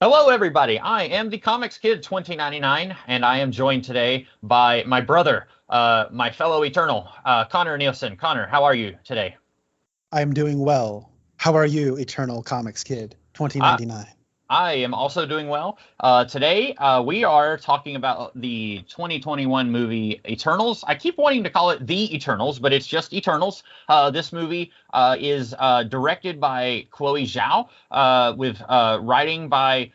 Hello, everybody. I am the Comics Kid 2099, and I am joined today by my brother, my fellow Eternal, Connor Nielsen. Connor, how are you today? I'm doing well. How are you, Eternal Comics Kid I, 2099? I am also doing well. Today, we are talking about the 2021 movie Eternals. I keep wanting to call it The Eternals, but it's just Eternals. This movie is directed by Chloe Zhao, with writing by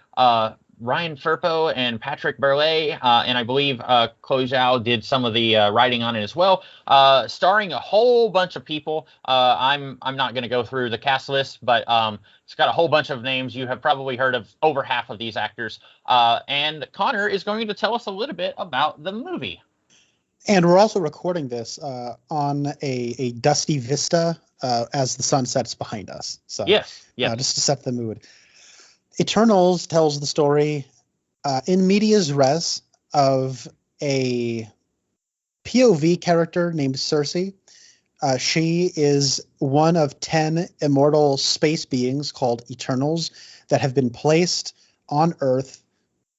Ryan Firpo and Patrick Burleigh, and I believe Chloe Zhao did some of the writing on it as well. Starring a whole bunch of people. I'm not going to go through the cast list, but it's got a whole bunch of names. You have probably heard of over half of these actors. And Connor is going to tell us a little bit about the movie. And we're also recording this on a dusty vista as the sun sets behind us. So Yes, yes. just to set the mood. Eternals tells the story in medias res of a POV character named Cersei. She is one of 10 immortal space beings called Eternals that have been placed on Earth,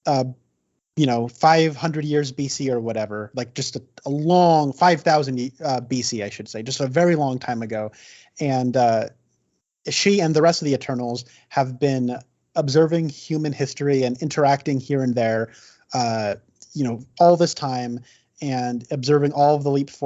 500 years BC or whatever, like just a long 5,000 BC, I should say, just a very long time ago. And she and the rest of the Eternals have been observing human history and interacting here and there, all this time, and observing all of the leaps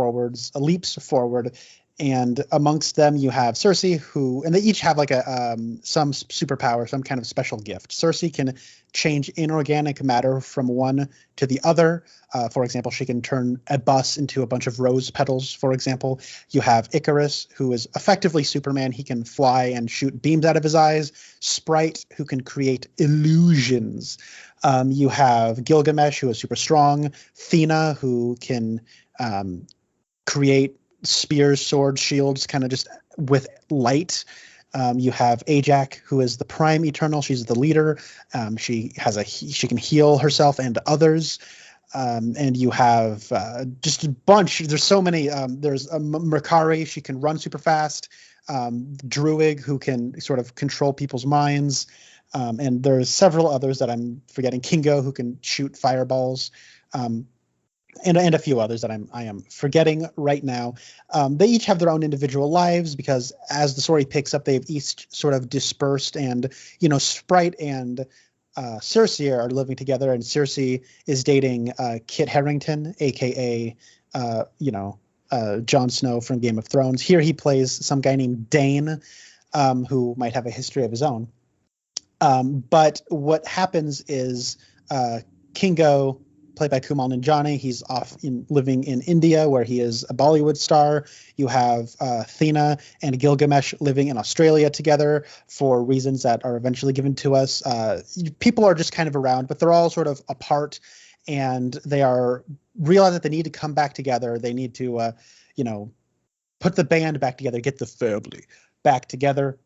forward. And amongst them, you have Cersei, and they each have like some superpower, some kind of special gift. Cersei can change inorganic matter from one to the other. For example, she can turn a bus into a bunch of rose petals, for example. You have Icarus, who is effectively Superman. He can fly and shoot beams out of his eyes. Sprite, who can create illusions. You have Gilgamesh, who is super strong. Thena, who can create spears, swords, shields, kind of just with light. You have Ajak, who is the prime Eternal. She's the leader. She can heal herself and others. And you have just a bunch. There's so many. There's Mercari. She can run super fast. Druig, who can sort of control people's minds. And there's several others that I'm forgetting. Kingo, who can shoot fireballs. And a few others that I am forgetting right now. They each have their own individual lives because as the story picks up, they've each sort of dispersed, and Sprite and Cersei are living together, and Cersei is dating Kit Harington, aka Jon Snow from Game of Thrones. Here he plays some guy named Dane, who might have a history of his own. But what happens is Kingo, played by Kumail Nanjiani, he's off living in India, where he is a Bollywood star. You have Thena and Gilgamesh living in Australia together for reasons that are eventually given to us. People are just kind of around, but they're all sort of apart, and they are realize that they need to come back together. They need to, put the band back together, get the family back together,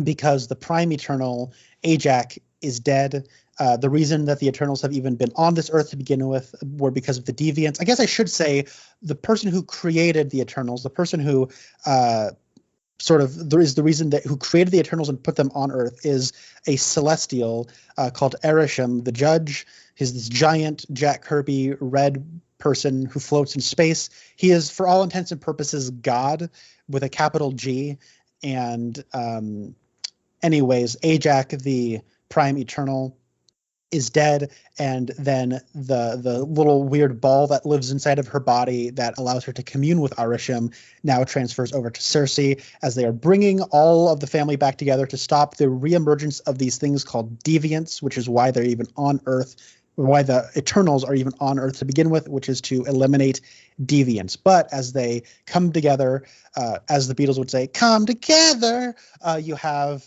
because the Prime Eternal, Ajak, is dead. The reason that the Eternals have even been on this Earth to begin with were because of the deviants. I guess I should say the person who created the Eternals, the person who who created the Eternals and put them on Earth, is a Celestial called Erisham the Judge. He's this giant Jack Kirby red person who floats in space. He is, for all intents and purposes, God with a capital G. And anyways, Ajak, the Prime Eternal, is dead, and then the little weird ball that lives inside of her body that allows her to commune with Arisham now transfers over to Cersei, as they are bringing all of the family back together to stop the reemergence of these things called deviants, which is why they're even on Earth, why the Eternals are even on Earth to begin with, which is to eliminate deviants. But as they come together, as the Beatles would say, come together, you have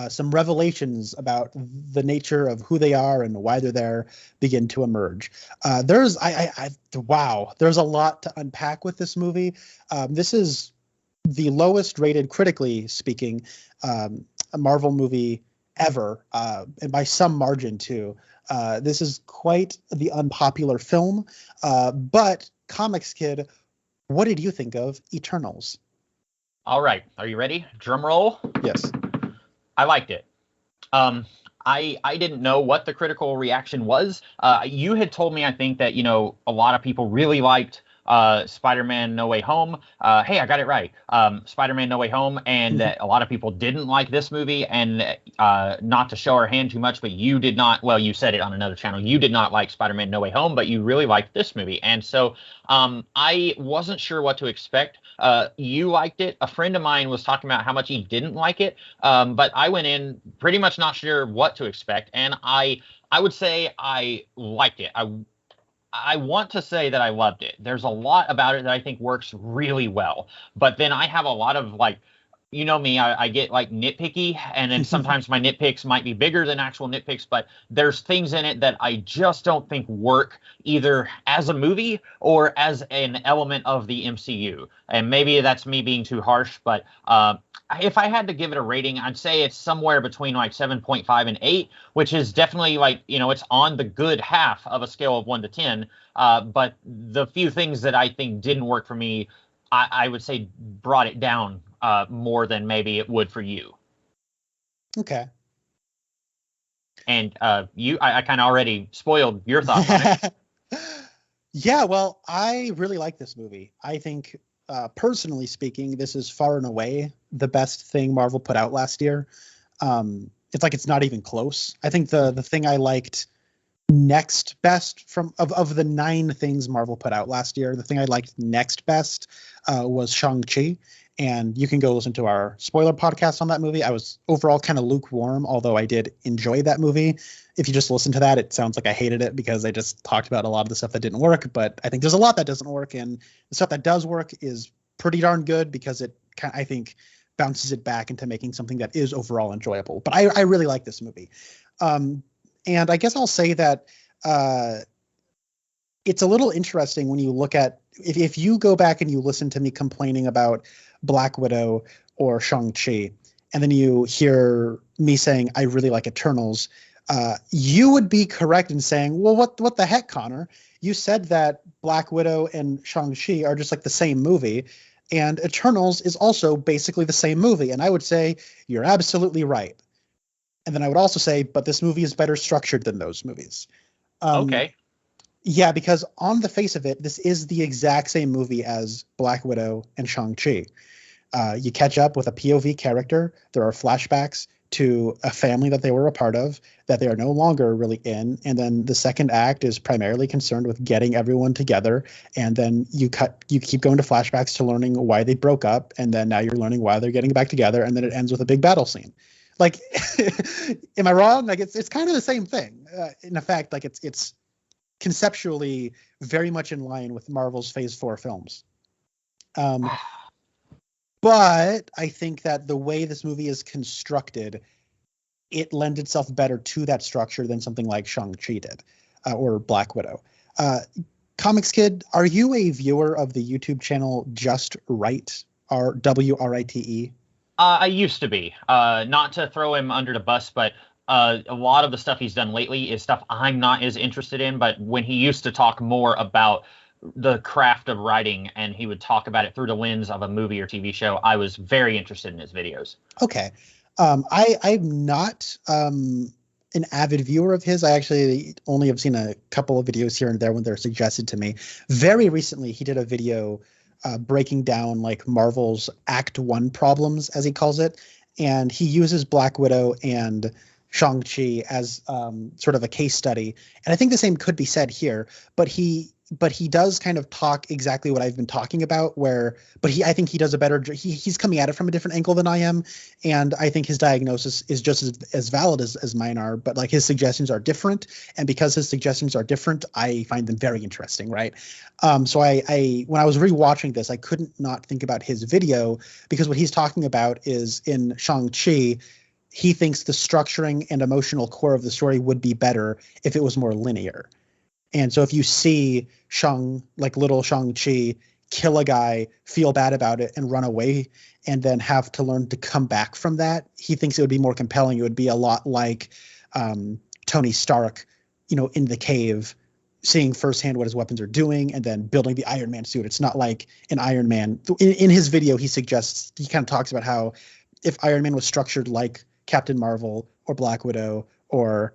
some revelations about the nature of who they are and why they're there begin to emerge. There's a lot to unpack with this movie. This is the lowest rated, critically speaking, a Marvel movie ever, and by some margin too. This is quite the unpopular film. But Comics Kid, what did you think of Eternals? All right. Are you ready? Drum roll. Yes. I liked it. Um, I didn't know what the critical reaction was. You had told me, I think, that a lot of people really liked Spider-Man No Way Home. Hey, I got it right. Spider-Man No Way Home, and Mhm. that a lot of people didn't like this movie. And not to show our hand too much, but you did not. Well, you said it on another channel. You did not like Spider-Man No Way Home, but you really liked this movie. And so I wasn't sure what to expect. You liked it. A friend of mine was talking about how much he didn't like it. But I went in pretty much not sure what to expect, and I would say I liked it. I want to say that I loved it. There's a lot about it that I think works really well, but then I have a lot of like, me, I get like nitpicky, and then sometimes my nitpicks might be bigger than actual nitpicks, but there's things in it that I just don't think work either as a movie or as an element of the MCU. And maybe that's me being too harsh, but if I had to give it a rating, I'd say it's somewhere between like 7.5 and 8, which is definitely like, it's on the good half of a scale of 1 to 10. But the few things that I think didn't work for me, I would say brought it down more than maybe it would for you. Okay. And I kind of already spoiled your thoughts on it. Yeah, well, I really like this movie. I think, personally speaking, this is far and away the best thing Marvel put out last year. It's like it's not even close. I think the thing I liked next best of the 9 things Marvel put out last year, the thing I liked next best was Shang-Chi. And you can go listen to our spoiler podcast on that movie. I was overall kind of lukewarm, although I did enjoy that movie. If you just listen to that, it sounds like I hated it because I just talked about a lot of the stuff that didn't work. But I think there's a lot that doesn't work, and the stuff that does work is pretty darn good because it I think bounces it back into making something that is overall enjoyable. But I really like this movie. And I guess I'll say that it's a little interesting when you look at if you go back and you listen to me complaining about Black Widow or Shang-Chi, and then you hear me saying I really like Eternals, you would be correct in saying, well, what the heck, Connor? You said that Black Widow and Shang-Chi are just like the same movie, and Eternals is also basically the same movie. And I would say you're absolutely right. And then I would also say, but this movie is better structured than those movies. Okay. Yeah, because on the face of it, this is the exact same movie as Black Widow and Shang-Chi. You catch up with a POV character. There are flashbacks to a family that they were a part of that they are no longer really in. And then the second act is primarily concerned with getting everyone together. And then you keep going to flashbacks to learning why they broke up. And then now you're learning why they're getting back together. And then it ends with a big battle scene. Like, am I wrong? Like, it's kind of the same thing. In effect, like it's conceptually very much in line with Marvel's Phase 4 films. But I think that the way this movie is constructed, it lends itself better to that structure than something like Shang-Chi did, or Black Widow. Comics Kid, are you a viewer of the YouTube channel Just Right, or WRITE? I used to be. Not to throw him under the bus, but a lot of the stuff he's done lately is stuff I'm not as interested in. But when he used to talk more about the craft of writing and he would talk about it through the lens of a movie or TV show, I was very interested in his videos. Okay. I'm not an avid viewer of his. I actually only have seen a couple of videos here and there when they're suggested to me. Very recently, he did a video breaking down like Marvel's Act 1 problems, as he calls it. And he uses Black Widow and Shang-Chi as sort of a case study. And I think the same could be said here, but he does kind of talk exactly what I've been talking about I think he does a better, he's coming at it from a different angle than I am. And I think his diagnosis is just as valid as mine are, but like his suggestions are different. And because his suggestions are different, I find them very interesting. Right. So I when I was rewatching this, I couldn't not think about his video because what he's talking about is in Shang-Chi, he thinks the structuring and emotional core of the story would be better if it was more linear. And so if you see little Shang-Chi kill a guy, feel bad about it, and run away, and then have to learn to come back from that, he thinks it would be more compelling. It would be a lot like Tony Stark, in the cave, seeing firsthand what his weapons are doing, and then building the Iron Man suit. It's not like an Iron Man. In his video, he kind of talks about how if Iron Man was structured like Captain Marvel or Black Widow or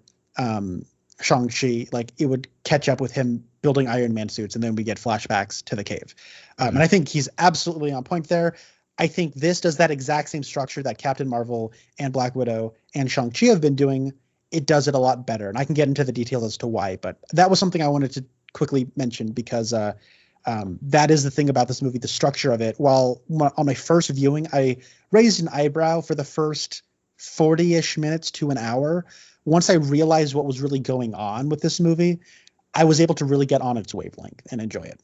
Shang-Chi, like it would catch up with him building Iron Man suits, and then we get flashbacks to the cave. And I think he's absolutely on point there. I think this does that exact same structure that Captain Marvel and Black Widow and Shang-Chi have been doing. It does it a lot better. And I can get into the details as to why, but that was something I wanted to quickly mention because that is the thing about this movie, the structure of it. While on my first viewing, I raised an eyebrow for the first 40-ish minutes to an hour. Once I realized what was really going on with this movie, I was able to really get on its wavelength and enjoy it.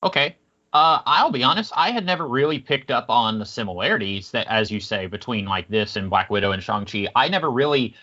Okay. I'll be honest, I had never really picked up on the similarities that, as you say, between like this and Black Widow and Shang-Chi. I never really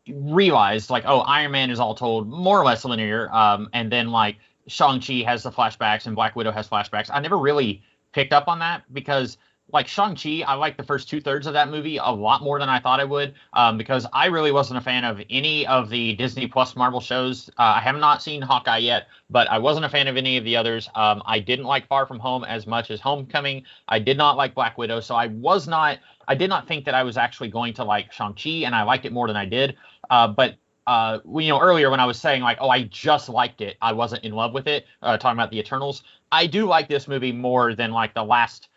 realized like, oh, Iron Man is all told more or less linear. And then like Shang-Chi has the flashbacks and Black Widow has flashbacks. I never really picked up on that because like Shang-Chi, I like the first 2/3 of that movie a lot more than I thought I would, because I really wasn't a fan of any of the Disney Plus Marvel shows. I have not seen Hawkeye yet, but I wasn't a fan of any of the others. I didn't like Far From Home as much as Homecoming. I did not like Black Widow, so I did not think that I was actually going to like Shang-Chi, and I liked it more than I did. But earlier when I was saying like, oh, I just liked it, I wasn't in love with it, talking about the Eternals. I do like this movie more than like the last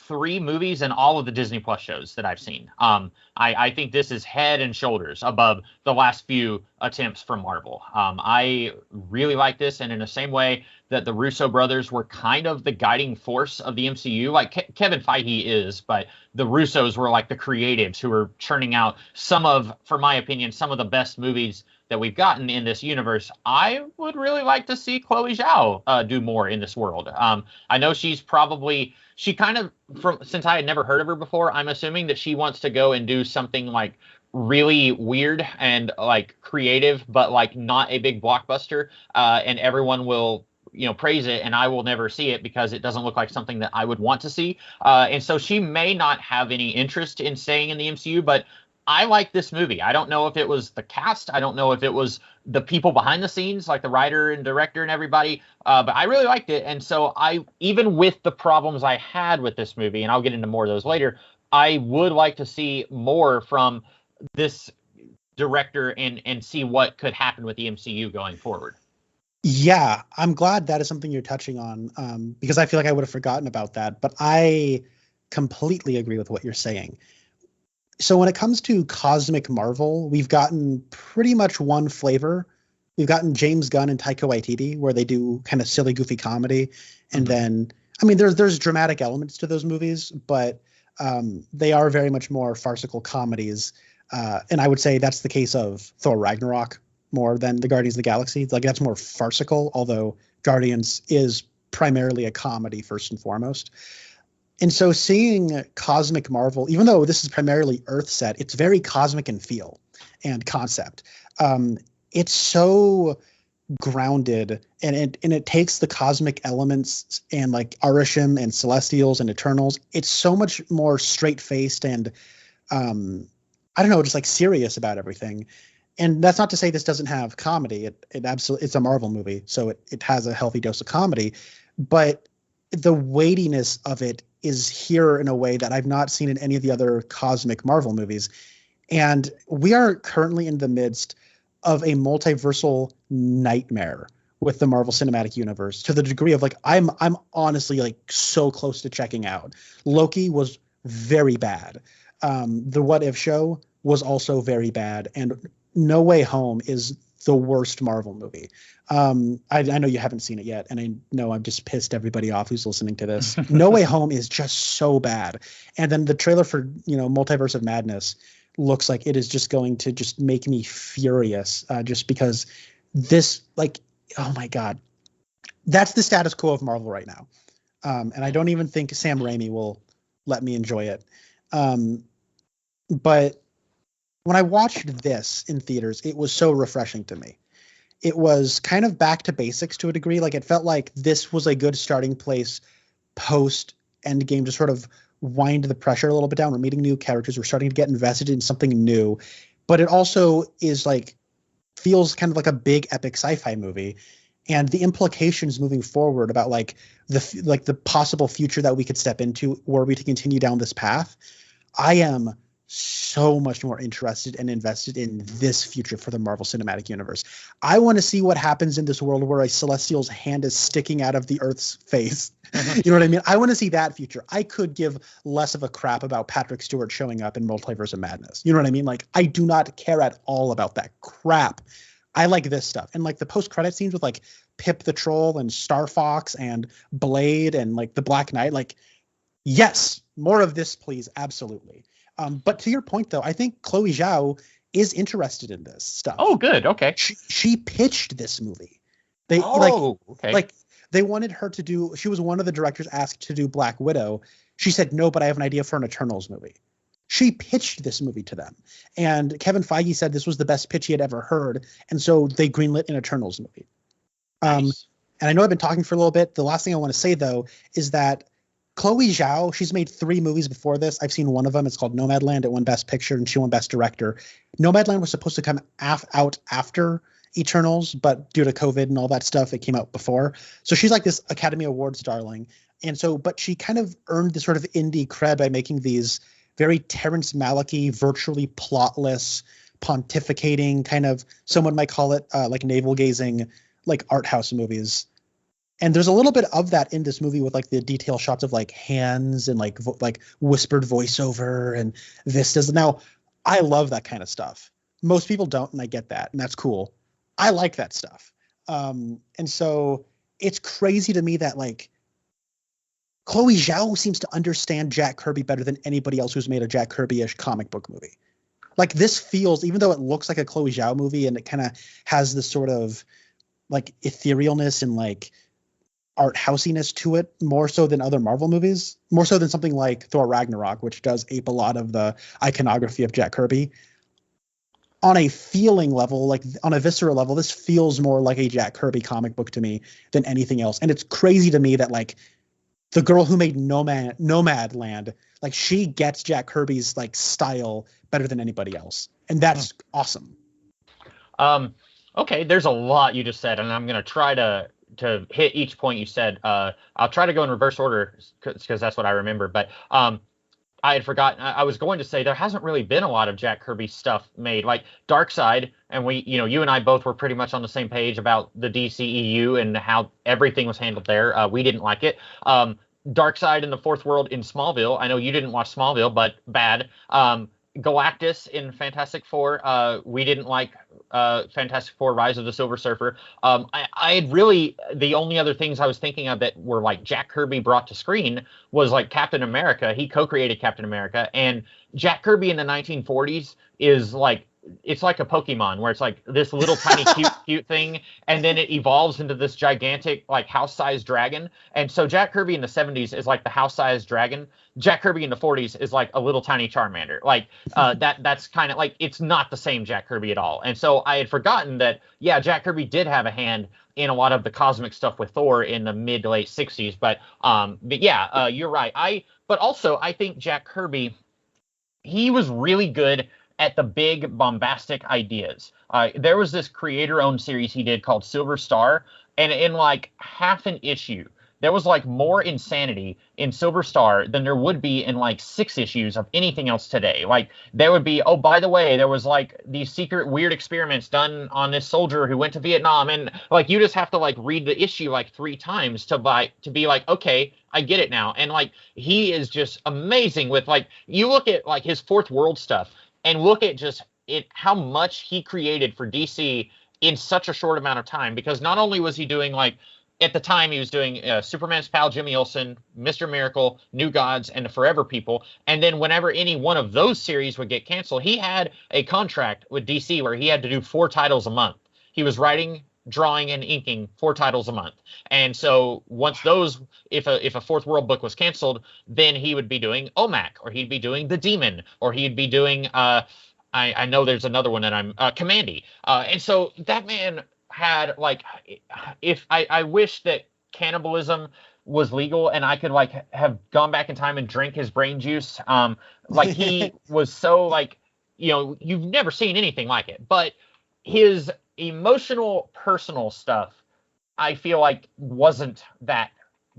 3 movies and all of the Disney Plus shows that I've seen. I think this is head and shoulders above the last few attempts from Marvel. I really like this, and in the same way that the Russo brothers were kind of the guiding force of the MCU, like Kevin Feige is, but the Russos were like the creatives who were churning out for my opinion, some of the best movies that we've gotten in this universe. I would really like to see Chloe Zhao do more in this world. I know since I had never heard of her before, I'm assuming that she wants to go and do something like really weird and like creative, but like not a big blockbuster. And everyone will, praise it, and I will never see it because it doesn't look like something that I would want to see. And so she may not have any interest in staying in the MCU, but I like this movie. I don't know if it was the cast. I don't know if it was the people behind the scenes, like the writer and director and everybody. But I really liked it. And so even with the problems I had with this movie, and I'll get into more of those later, I would like to see more from this director and see what could happen with the MCU going forward. Yeah, I'm glad that is something you're touching on, because I feel like I would have forgotten about that. But I completely agree with what you're saying. So when it comes to Cosmic Marvel, we've gotten pretty much one flavor. We've gotten James Gunn and Taika Waititi, where they do kind of silly, goofy comedy. And then, I mean, there's dramatic elements to those movies, but they are very much more farcical comedies. And I would say that's the case of Thor Ragnarok more than the Guardians of the Galaxy. Like, that's more farcical, although Guardians is primarily a comedy first and foremost. And so seeing Cosmic Marvel, even though this is primarily Earth set, it's very cosmic in feel and concept. It's so grounded, and it takes the cosmic elements and like Arisham and Celestials and Eternals. It's so much more straight-faced and I don't know, just like serious about everything. And that's not to say this doesn't have comedy. It absolutely, it's a Marvel movie, so it has a healthy dose of comedy, but the weightiness of it is here in a way that I've not seen in any of the other cosmic Marvel movies. And we are currently in the midst of a multiversal nightmare with the Marvel Cinematic Universe, to the degree of like, I'm honestly like so close to checking out. Loki was very bad. The What If show was also very bad. And No Way Home is the worst Marvel movie. I know you haven't seen it yet, and I know I've just pissed everybody off who's listening to this. No Way Home is just so bad. And then the trailer for, Multiverse of Madness looks like it is just going to just make me furious, just because this, like, oh my God, that's the status quo of Marvel right now. And I don't even think Sam Raimi will let me enjoy it. But when I watched this in theaters, it was so refreshing to me. It was kind of back to basics to a degree. Like, it felt like this was a good starting place post Endgame to sort of wind the pressure a little bit down. We're meeting new characters. We're starting to get invested in something new. But it also is like, feels kind of like a big epic sci-fi movie. And the implications moving forward about like the possible future that we could step into were we to continue down this path, I am so much more interested and invested in this future for the Marvel Cinematic Universe. I want to see what happens in this world where a Celestial's hand is sticking out of the Earth's face. You know what I mean? I want to see that future. I could give less of a crap about Patrick Stewart showing up in Multiverse of Madness. You know what I mean? Like, I do not care at all about that crap. I like this stuff. And like the post-credit scenes with like Pip the Troll and Star Fox and Blade and like the Black Knight, like, yes, more of this, please. Absolutely. But to your point, though, I think Chloe Zhao is interested in this stuff. Oh, good. Okay. She pitched this movie. Okay. Like they wanted her to do. She was one of the directors asked to do Black Widow. She said no, but I have an idea for an Eternals movie. She pitched this movie to them, and Kevin Feige said this was the best pitch he had ever heard, and so they greenlit an Eternals movie. Nice. And I know I've been talking for a little bit. The last thing I want to say, though, is that Chloe Zhao, she's made 3 movies before this. I've seen one of them. It's called Nomadland. It won Best Picture, and she won Best Director. Nomadland was supposed to come out after Eternals, but due to COVID and all that stuff, it came out before. So she's like this Academy Awards darling. And so, but she kind of earned this sort of indie cred by making these very Terrence Malick-y, virtually plotless, pontificating kind of, someone might call it like navel-gazing, like art house movies. And there's a little bit of that in this movie with like the detail shots of like hands and like whispered voiceover and vistas. Now, I love that kind of stuff. Most people don't, and I get that, and that's cool. I like that stuff. And so it's crazy to me that like Chloe Zhao seems to understand Jack Kirby better than anybody else who's made a Jack Kirby-ish comic book movie. Like this feels, even though it looks like a Chloe Zhao movie and it kind of has this sort of like etherealness and like art housiness to it, more so than other Marvel movies, more so than something like Thor Ragnarok, which does ape a lot of the iconography of Jack Kirby. On a feeling level, like on a visceral level, this feels more like a Jack Kirby comic book to me than anything else. And it's crazy to me that like the girl who made Nomadland, like she gets Jack Kirby's like style better than anybody else. And that's awesome. Okay, there's a lot you just said, and I'm going to try to hit each point you said. I'll try to go in reverse order because that's what I remember. But I had forgotten. I was going to say there hasn't really been a lot of Jack Kirby stuff made, like Darkseid, and we, you and I both were pretty much on the same page about the DCEU and how everything was handled there. We didn't like it. Darkseid in the Fourth World in Smallville. I know you didn't watch Smallville, but bad. Galactus in Fantastic Four. We didn't like Fantastic Four: Rise of the Silver Surfer. I had really, the only other things I was thinking of that were like Jack Kirby brought to screen was like Captain America. He co-created Captain America, and Jack Kirby in the 1940s is like, it's like a Pokemon where it's like this little tiny cute thing, and then it evolves into this gigantic like house-sized dragon. And so Jack Kirby in the 70s is like the house-sized dragon. Jack Kirby in the 40s is like a little tiny Charmander. Like that's kind of like, it's not the same Jack Kirby at all. And so I had forgotten that, yeah, Jack Kirby did have a hand in a lot of the cosmic stuff with Thor in the mid to late 60s. But yeah, you're right. But also I think Jack Kirby, he was really good at the big bombastic ideas. There was this creator-owned series he did called Silver Star, and in like half an issue, there was like more insanity in Silver Star than there would be in like 6 issues of anything else today. Like there would be, oh, by the way, there was like these secret weird experiments done on this soldier who went to Vietnam, and like you just have to like read the issue like 3 times to be like, okay, I get it now. And like he is just amazing with like, you look at like his Fourth World stuff and look at just how much he created for DC in such a short amount of time, because not only was he doing like, at the time he was doing Superman's pal Jimmy Olsen, Mr. Miracle, New Gods, and the Forever People, and then whenever any one of those series would get canceled, he had a contract with DC where he had to do 4 titles a month. He was writing, drawing, and inking 4 titles a month. And so once those, if a Fourth World book was canceled, then he would be doing OMAC, or he'd be doing The Demon, or he'd be doing I know there's another one that I'm Commandy. And so that man had like, if I wish that cannibalism was legal and I could like have gone back in time and drink his brain juice. Like he was so like, you've never seen anything like it, but his emotional personal stuff I feel like wasn't that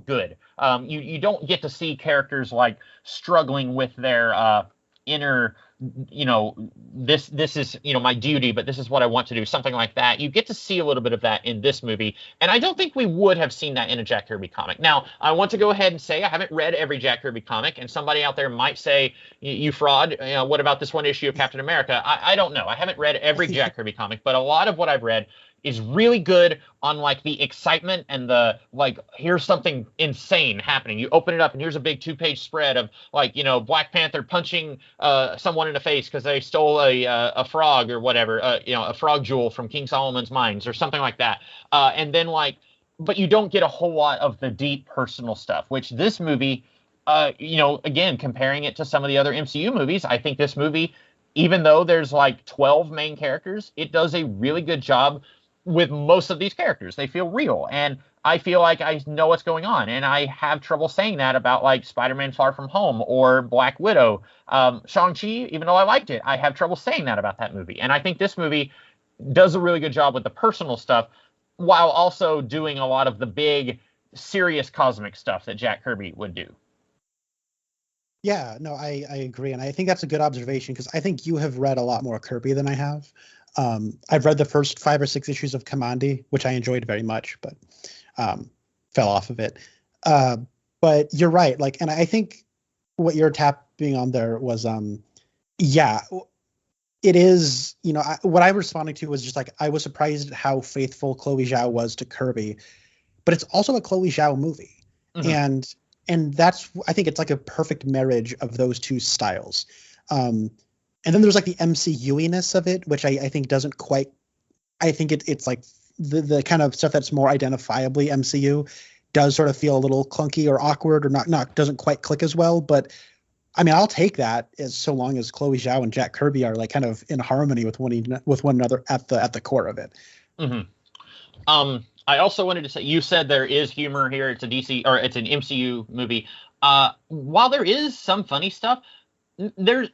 good. You don't get to see characters like struggling with their inner this is, my duty, but this is what I want to do, something like that. You get to see a little bit of that in this movie, and I don't think we would have seen that in a Jack Kirby comic. Now, I want to go ahead and say I haven't read every Jack Kirby comic, and somebody out there might say, you fraud, what about this one issue of Captain America? I don't know. I haven't read every Jack Kirby comic, but a lot of what I've read is really good on like the excitement and the like, here's something insane happening. You open it up and here's a big 2-page spread of like, Black Panther punching someone in the face because they stole a frog or whatever, a frog jewel from King Solomon's mines or something like that. And then like, but you don't get a whole lot of the deep personal stuff, which this movie, again, comparing it to some of the other MCU movies, I think this movie, even though there's like 12 main characters, it does a really good job with most of these characters. They feel real, and I feel like I know what's going on, and I have trouble saying that about like Spider-Man Far From Home or Black Widow. Shang-Chi, even though I liked it, I have trouble saying that about that movie, and I think this movie does a really good job with the personal stuff while also doing a lot of the big serious cosmic stuff that Jack Kirby would do. Yeah, no, I agree, and I think that's a good observation because I think you have read a lot more Kirby than I have. I've read the first 5 or 6 issues of Kamandi, which I enjoyed very much, but fell off of it. But you're right, like, and I think what you're tapping on there was, yeah, it is. What I responded to was just like I was surprised at how faithful Chloe Zhao was to Kirby, but it's also a Chloe Zhao movie, mm-hmm. and that's, I think it's like a perfect marriage of those two styles. And then there's like the MCU-iness of it, which I think doesn't quite. I think it's like the kind of stuff that's more identifiably MCU does sort of feel a little clunky or awkward or not doesn't quite click as well. But I mean, I'll take that as so long as Chloe Zhao and Jack Kirby are like kind of in harmony with one another at the core of it. Mm-hmm. I also wanted to say, you said there is humor here. It's a DC, or it's an MCU movie. While there is some funny stuff,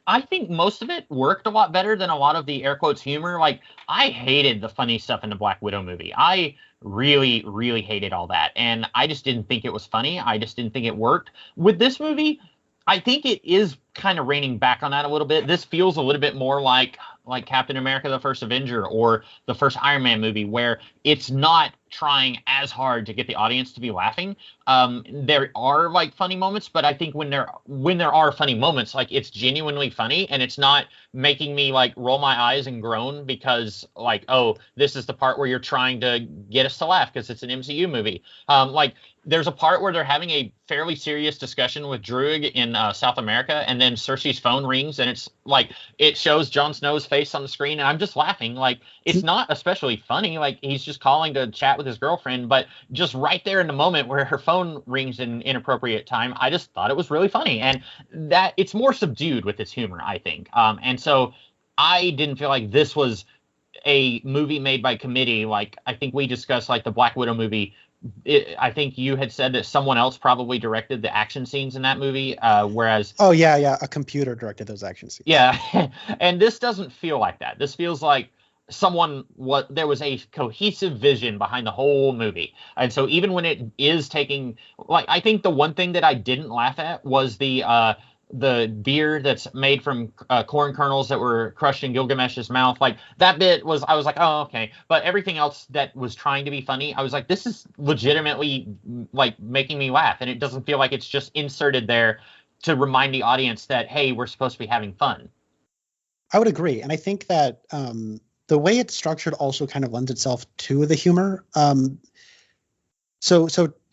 I think most of it worked a lot better than a lot of the air quotes humor. Like, I hated the funny stuff in the Black Widow movie. I really, really hated all that. And I just didn't think it was funny. I just didn't think it worked. With this movie, I think it is kind of reining back on that a little bit. This feels a little bit more like Captain America, the First Avenger, or the first Iron Man movie, where it's not trying as hard to get the audience to be laughing. There are like funny moments, but I think when there are funny moments, like, it's genuinely funny, and it's not making me like roll my eyes and groan because like, oh, this is the part where you're trying to get us to laugh because it's an MCU movie. Like, there's a part where they're having a fairly serious discussion with Druig in South America, and then Cersei's phone rings, and it's like, it shows Jon Snow's face on the screen, and I'm just laughing. Like, it's not especially funny. Like, he's just calling to chat with his girlfriend, but just right there in the moment where her phone rings in inappropriate time, I just thought it was really funny, and that it's more subdued with its humor, I think. And so I didn't feel like this was a movie made by committee. Like, I think we discussed like the Black Widow movie. I think you had said that someone else probably directed the action scenes in that movie, whereas... Oh, yeah, a computer directed those action scenes. Yeah, and this doesn't feel like that. This feels like there was a cohesive vision behind the whole movie. And so even when it is taking... Like, I think the one thing that I didn't laugh at was the beer that's made from corn kernels that were crushed in Gilgamesh's mouth. Like, that bit was, I was like, oh, okay. But everything else that was trying to be funny, I was like, this is legitimately like making me laugh. And it doesn't feel like it's just inserted there to remind the audience that, hey, we're supposed to be having fun. I would agree. And I think that the way it's structured also kind of lends itself to the humor. So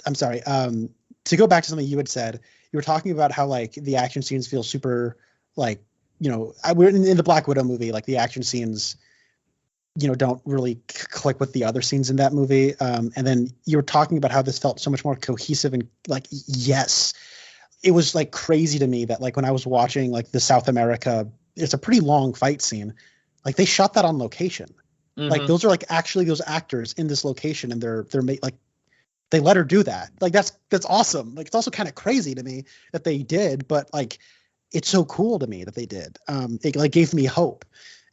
I'm sorry, to go back to something you had said, you were talking about how like the action scenes feel super like, we're in the Black Widow movie, like the action scenes, don't really click with the other scenes in that movie. And then you were talking about how this felt so much more cohesive, and like, yes, it was like crazy to me that like when I was watching like the South America, it's a pretty long fight scene. Like, they shot that on location. Mm-hmm. Like, those are like actually those actors in this location, and they're like, they let her do that. Like, that's awesome. Like, it's also kind of crazy to me that they did, but like, it's so cool to me that they did. It like gave me hope,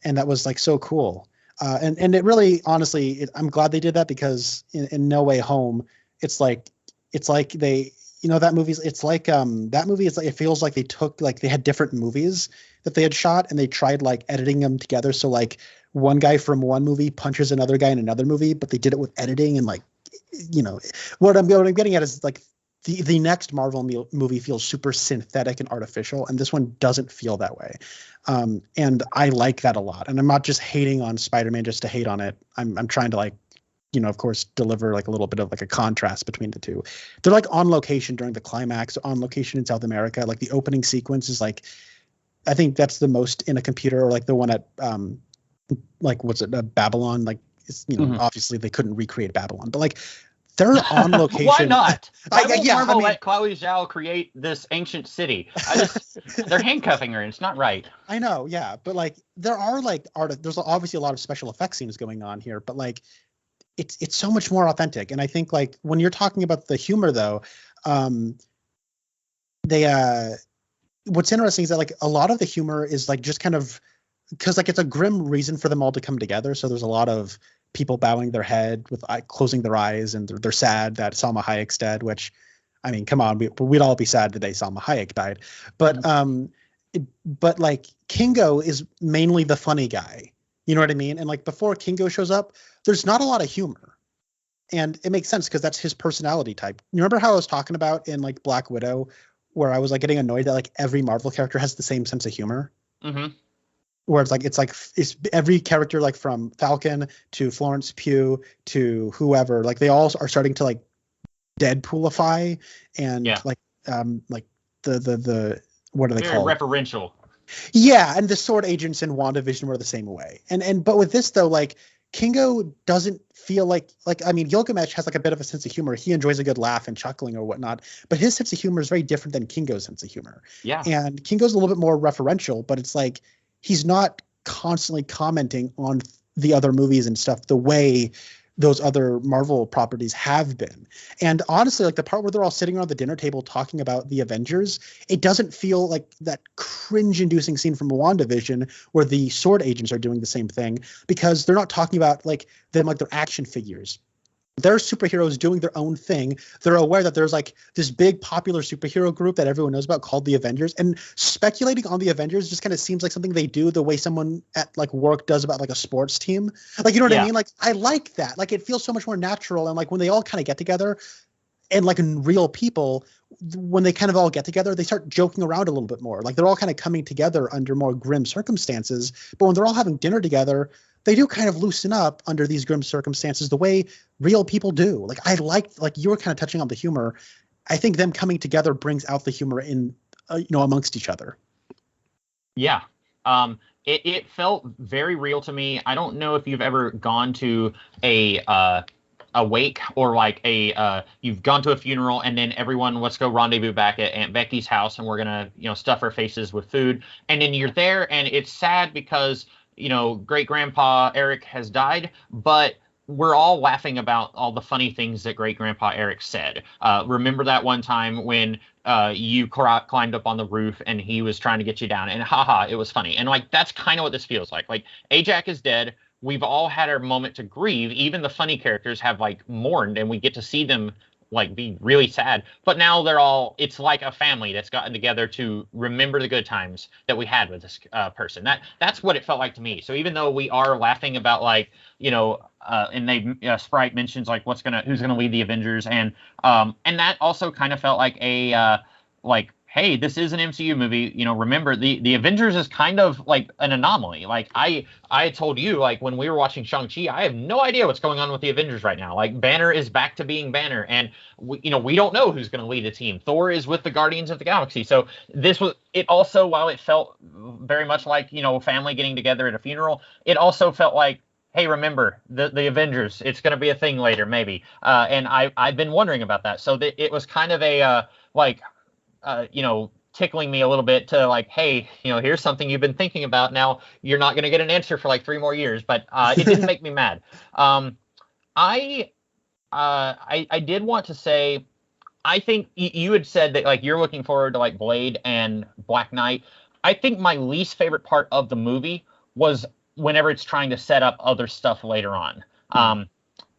and that was like so cool. And it really, honestly, I'm glad they did that, because in No Way Home, it's like they, that movie is like, it feels like they had different movies that they had shot, and they tried like editing them together. So like one guy from one movie punches another guy in another movie, but they did it with editing and like, what I'm getting at is like the next Marvel movie feels super synthetic and artificial, and this one doesn't feel that way. And I like that a lot. And I'm not just hating on Spider-Man just to hate on it. I'm trying to like, of course, deliver like a little bit of like a contrast between the two. They're like on location during the climax, on location in South America. Like the opening sequence is like, I think that's the most in a computer, or like the one at like what's it, Babylon? Like it's, obviously they couldn't recreate Babylon, but like they're on location. Why not? Why won't Marvel I mean, let Chloe Zhao create this ancient city? They're handcuffing her, and it's not right. I know, yeah, but like there are like there's obviously a lot of special effects scenes going on here, but like it's so much more authentic. And I think like when you're talking about the humor though, what's interesting is that like a lot of the humor is like just kind of because like it's a grim reason for them all to come together. So there's a lot of people bowing their head with closing their eyes, and they're sad that Salma Hayek's dead, which, I mean, come on, we'd all be sad the day Salma Hayek died. But but like Kingo is mainly the funny guy. You know what I mean? And like before Kingo shows up, there's not a lot of humor. And it makes sense because that's his personality type. You remember how I was talking about in like Black Widow, where I was like getting annoyed that like every Marvel character has the same sense of humor? Mm-hmm. Where it's every character, like from Falcon to Florence Pugh to whoever, like they all are starting to like Deadpoolify, and like the what are they called? Referential. Yeah, and the Sword Agents and WandaVision were the same way. But with this though, like Kingo doesn't feel like I mean, Gilgamesh has like a bit of a sense of humor. He enjoys a good laugh and chuckling or whatnot, but his sense of humor is very different than Kingo's sense of humor. Yeah. And Kingo's a little bit more referential, but it's like he's not constantly commenting on the other movies and stuff the way those other Marvel properties have been. And honestly, like the part where they're all sitting around the dinner table talking about the Avengers, it doesn't feel like that cringe-inducing scene from WandaVision where the Sword Agents are doing the same thing, because they're not talking about like them like they're action figures. They're superheroes doing their own thing. They're aware that there's like this big popular superhero group that everyone knows about called the Avengers, and speculating on the Avengers just kind of seems like something they do the way someone at like work does about like a sports team. Like, you know what I mean? Like, I like that. Like, it feels so much more natural. And like when they all kind of get together, and like in real people, when they kind of all get together, they start joking around a little bit more. Like they're all kind of coming together under more grim circumstances. But when they're all having dinner together, they do kind of loosen up under these grim circumstances the way real people do. Like I like you were kind of touching on the humor. I think them coming together brings out the humor in, amongst each other. Yeah. It felt very real to me. I don't know if you've ever gone to a wake, or like you've gone to a funeral and then everyone, let's go rendezvous back at Aunt Becky's house and we're gonna stuff our faces with food, and then you're there and it's sad because great grandpa Eric has died, but we're all laughing about all the funny things that great grandpa Eric said. Remember that one time when you climbed up on the roof and he was trying to get you down, and haha, it was funny. And like that's kind of what this feels like. Like Ajax is dead. We've all had our moment to grieve. Even the funny characters have like mourned, and we get to see them like be really sad. But now it's like a family that's gotten together to remember the good times that we had with this person. That's what it felt like to me. So even though we are laughing about like, and Sprite mentions like who's gonna lead the Avengers, and that also kind of felt like hey, this is an MCU movie. Remember the Avengers is kind of like an anomaly. Like I told you, like when we were watching Shang-Chi, I have no idea what's going on with the Avengers right now. Like Banner is back to being Banner, and we don't know who's going to lead the team. Thor is with the Guardians of the Galaxy. So it also, while it felt very much like, family getting together at a funeral, it also felt like, hey, remember the Avengers, it's going to be a thing later, maybe. And I've been wondering about that. So it was kind of a tickling me a little bit to like, hey, here's something you've been thinking about. Now you're not going to get an answer for like 3 more years, but it didn't make me mad. I did want to say, I think you had said that like you're looking forward to like Blade and Black Knight. I think my least favorite part of the movie was whenever it's trying to set up other stuff later on.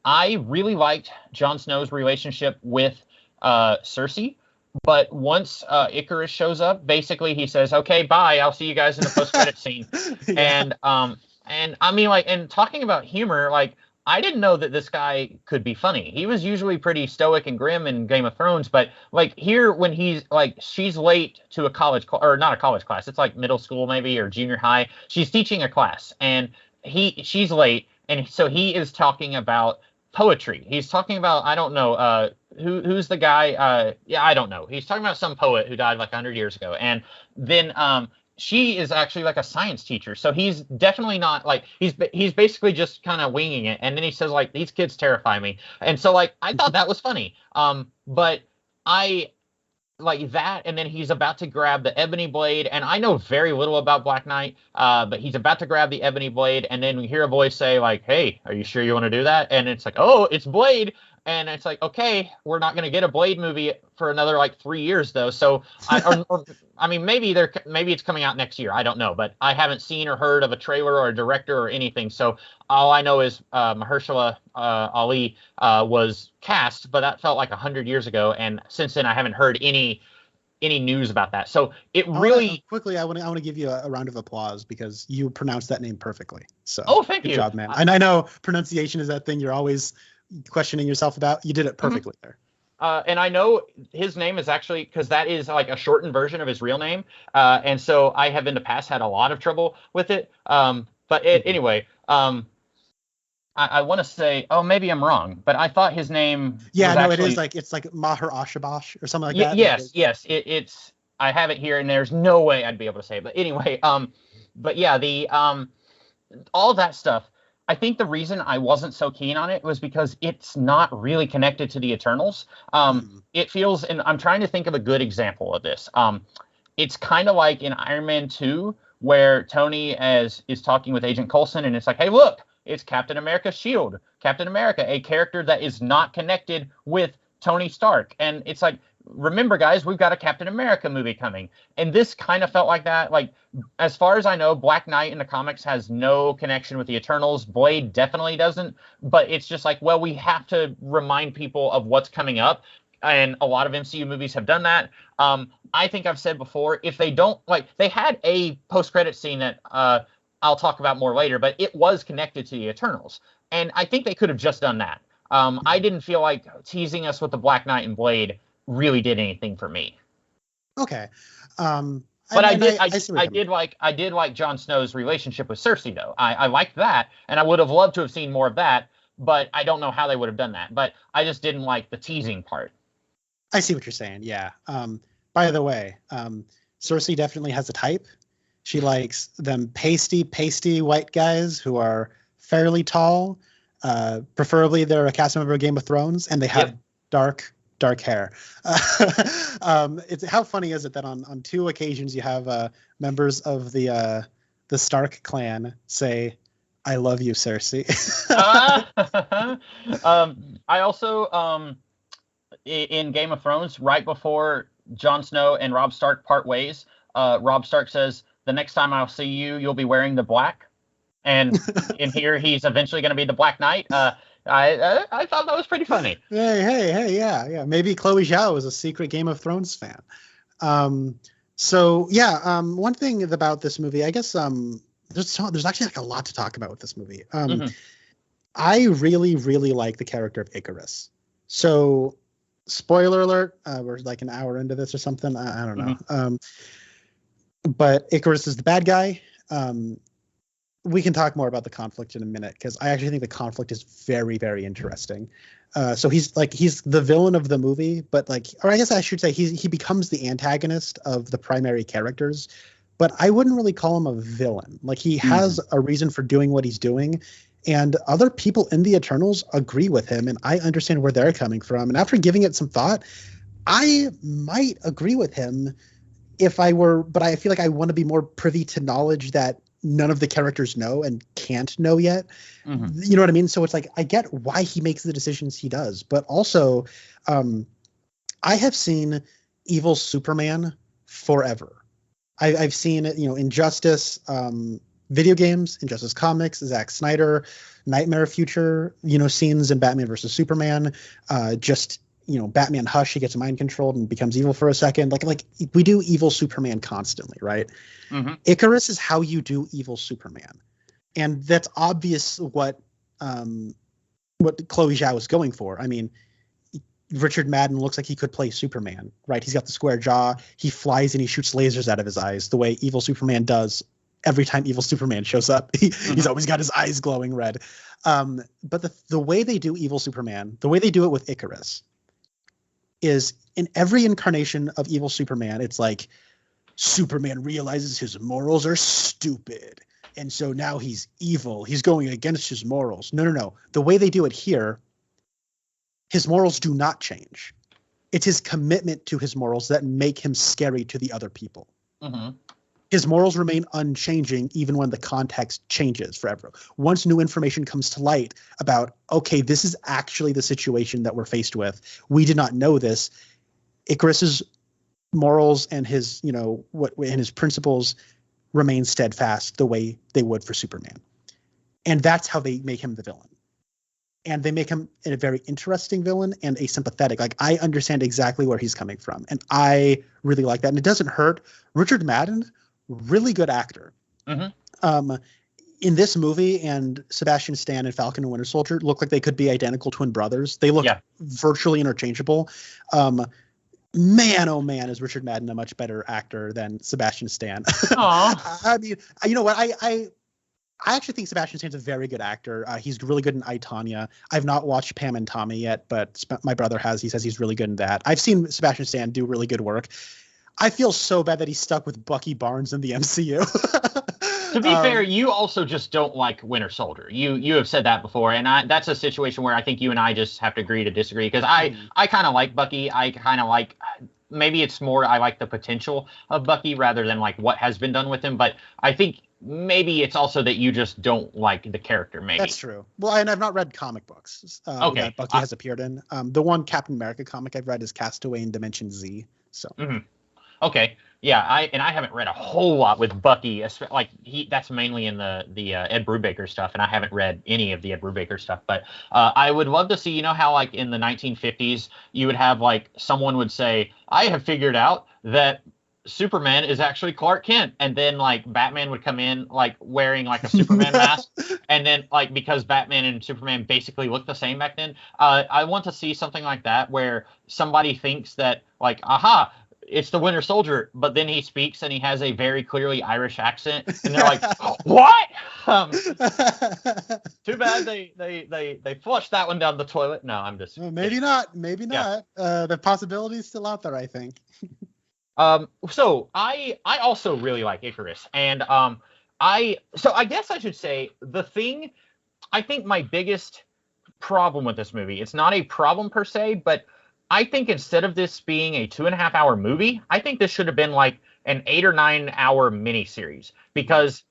I really liked Jon Snow's relationship with Cersei. But once Icarus shows up, basically he says, "Okay, bye. I'll see you guys in the post-credit scene." Yeah. And I mean, like, and talking about humor, like, I didn't know that this guy could be funny. He was usually pretty stoic and grim in Game of Thrones, but like here, when he's like, she's late to a college or not a college class, it's like middle school maybe or junior high. She's teaching a class, and she's late, and so he is talking about poetry. He's talking about, I don't know, who's the guy? Yeah, I don't know. He's talking about some poet who died like 100 years ago, and then she is actually like a science teacher, so he's definitely not like, he's basically just kind of winging it, and then he says like, these kids terrify me, and so like I thought that was funny, but I like that, and then he's about to grab the ebony blade, and I know very little about Black Knight, but he's about to grab the ebony blade, and then we hear a voice say like, "Hey, are you sure you want to do that?" And it's like, "Oh, it's Blade." And it's like, okay, we're not going to get a Blade movie for another like 3 years though. So I mean, maybe it's coming out next year. I don't know, but I haven't seen or heard of a trailer or a director or anything. So all I know is Mahershala Ali was cast, but that felt like 100 years ago, and since then I haven't heard any news about that. So it really quickly, I want to give you a round of applause because you pronounced that name perfectly. So thank you. Good job, man. And I know pronunciation is that thing you're always questioning yourself about. You did it perfectly there. And I know his name is actually, because that is like a shortened version of his real name. And so I have in the past had a lot of trouble with it. Anyway, I want to say, maybe I'm wrong, but I thought his name. Yeah, no, actually, it is like, it's like Maher Ashabash or something like that. Yes. It's, I have it here, and there's no way I'd be able to say it. But anyway, but yeah, all that stuff. I think the reason I wasn't so keen on it was because it's not really connected to the Eternals. It feels, and I'm trying to think of a good example of this. It's kind of like in Iron Man 2, where Tony is talking with Agent Coulson, and it's like, hey, look, it's Captain America's shield. Captain America, a character that is not connected with Tony Stark. And it's like, remember, guys, we've got a Captain America movie coming. And this kind of felt like that. Like, as far as I know, Black Knight in the comics has no connection with the Eternals. Blade definitely doesn't. But it's just like, well, we have to remind people of what's coming up. And a lot of MCU movies have done that. I think I've said before, if they don't, like, they had a post-credit scene that I'll talk about more later, but it was connected to the Eternals. And I think they could have just done that. I didn't feel like teasing us with the Black Knight and Blade really did anything for me. Okay. But I did like Jon Snow's relationship with Cersei, though. I liked that, and I would have loved to have seen more of that, but I don't know how they would have done that. But I just didn't like the teasing part. I see what you're saying, yeah. By the way, Cersei definitely has a type. She likes them pasty white guys who are fairly tall. Preferably they're a cast member of Game of Thrones, and they have dark hair. It's, how funny is it that on 2 occasions you have members of the Stark clan say, "I love you, Cersei." I also in Game of Thrones, right before Jon Snow and Robb Stark part ways, Robb Stark says, "The next time I'll see you, you'll be wearing the black." And in here, he's eventually going to be the Black Knight. I thought that was pretty funny. Hey, yeah. Maybe Chloe Zhao is a secret Game of Thrones fan. One thing about this movie, I guess, there's actually like a lot to talk about with this movie. I really, really like the character of Icarus. So, spoiler alert, we're like an hour into this or something. I don't know. But Icarus is the bad guy. We can talk more about the conflict in a minute, because I actually think the conflict is very, very interesting. So he's the villain of the movie, but or I guess I should say he becomes the antagonist of the primary characters, but I wouldn't really call him a villain. Like, he has a reason for doing what he's doing, and other people in the Eternals agree with him, and I understand where they're coming from. And after giving it some thought, I might agree with him but I feel like I want to be more privy to knowledge that none of the characters know and can't know yet. You know what I mean? So it's like, I get why he makes the decisions he does, but also I have seen evil Superman forever. I've seen it, Injustice, video games, Injustice comics, Zack Snyder, Nightmare Future, scenes in Batman versus Superman, just Batman Hush, he gets mind controlled and becomes evil for a second. Like we do evil Superman constantly, right? Mm-hmm. Icarus is how you do evil Superman, and that's obvious what Chloe Zhao was going for. I mean, Richard Madden looks like he could play Superman, right? He's got the square jaw. He flies and he shoots lasers out of his eyes the way evil Superman does every time evil Superman shows up. He's always got his eyes glowing red. But the way they do evil Superman, the way they do it with Icarus, is in every incarnation of evil Superman, it's like Superman realizes his morals are stupid. And so now he's evil. He's going against his morals. No. The way they do it here, his morals do not change. It's his commitment to his morals that make him scary to the other people. Mm-hmm. His morals remain unchanging even when the context changes forever. Once new information comes to light about, okay, this is actually the situation that we're faced with. We did not know this. Icarus's morals and his, and his principles remain steadfast the way they would for Superman. And that's how they make him the villain. And they make him a very interesting villain and a sympathetic. Like, I understand exactly where he's coming from. And I really like that. And it doesn't hurt. Richard Madden, really good actor. Mm-hmm. In this movie, and Sebastian Stan and Falcon and Winter Soldier look like they could be identical twin brothers. They look virtually interchangeable. Man, oh man, is Richard Madden a much better actor than Sebastian Stan. I mean, you know what? I actually think Sebastian Stan's a very good actor. He's really good in I, Tonya. I've not watched Pam and Tommy yet, but my brother has. He says he's really good in that. I've seen Sebastian Stan do really good work. I feel so bad that he's stuck with Bucky Barnes in the MCU. To be fair, you also just don't like Winter Soldier. You have said that before, and that's a situation where I think you and I just have to agree to disagree, because I kind of like Bucky. I kind of like, maybe it's more I like the potential of Bucky rather than like what has been done with him, but I think maybe it's also that you just don't like the character, maybe. That's true. Well, and I've not read comic books that Bucky has appeared in. The one Captain America comic I've read is Castaway in Dimension Z. So. Mm-hmm. Okay. Yeah, I haven't read a whole lot with Bucky. Like that's mainly in the Ed Brubaker stuff, and I haven't read any of the Ed Brubaker stuff. But I would love to see, how like in the 1950s you would have like someone would say, "I have figured out that Superman is actually Clark Kent," and then like Batman would come in like wearing like a Superman mask, and then like because Batman and Superman basically looked the same back then. I want to see something like that where somebody thinks that like, aha, it's the Winter Soldier, but then he speaks and he has a very clearly Irish accent, and they're like, "What?" Too bad they flushed that one down the toilet. No, I'm just maybe not. Maybe not. The possibility is still out there, I think. So I also really like Icarus, and I guess I should say the thing. I think my biggest problem with this movie, it's not a problem per se, but I think instead of this being a 2.5 hour movie, I think this should have been like an 8 or 9 hour miniseries, because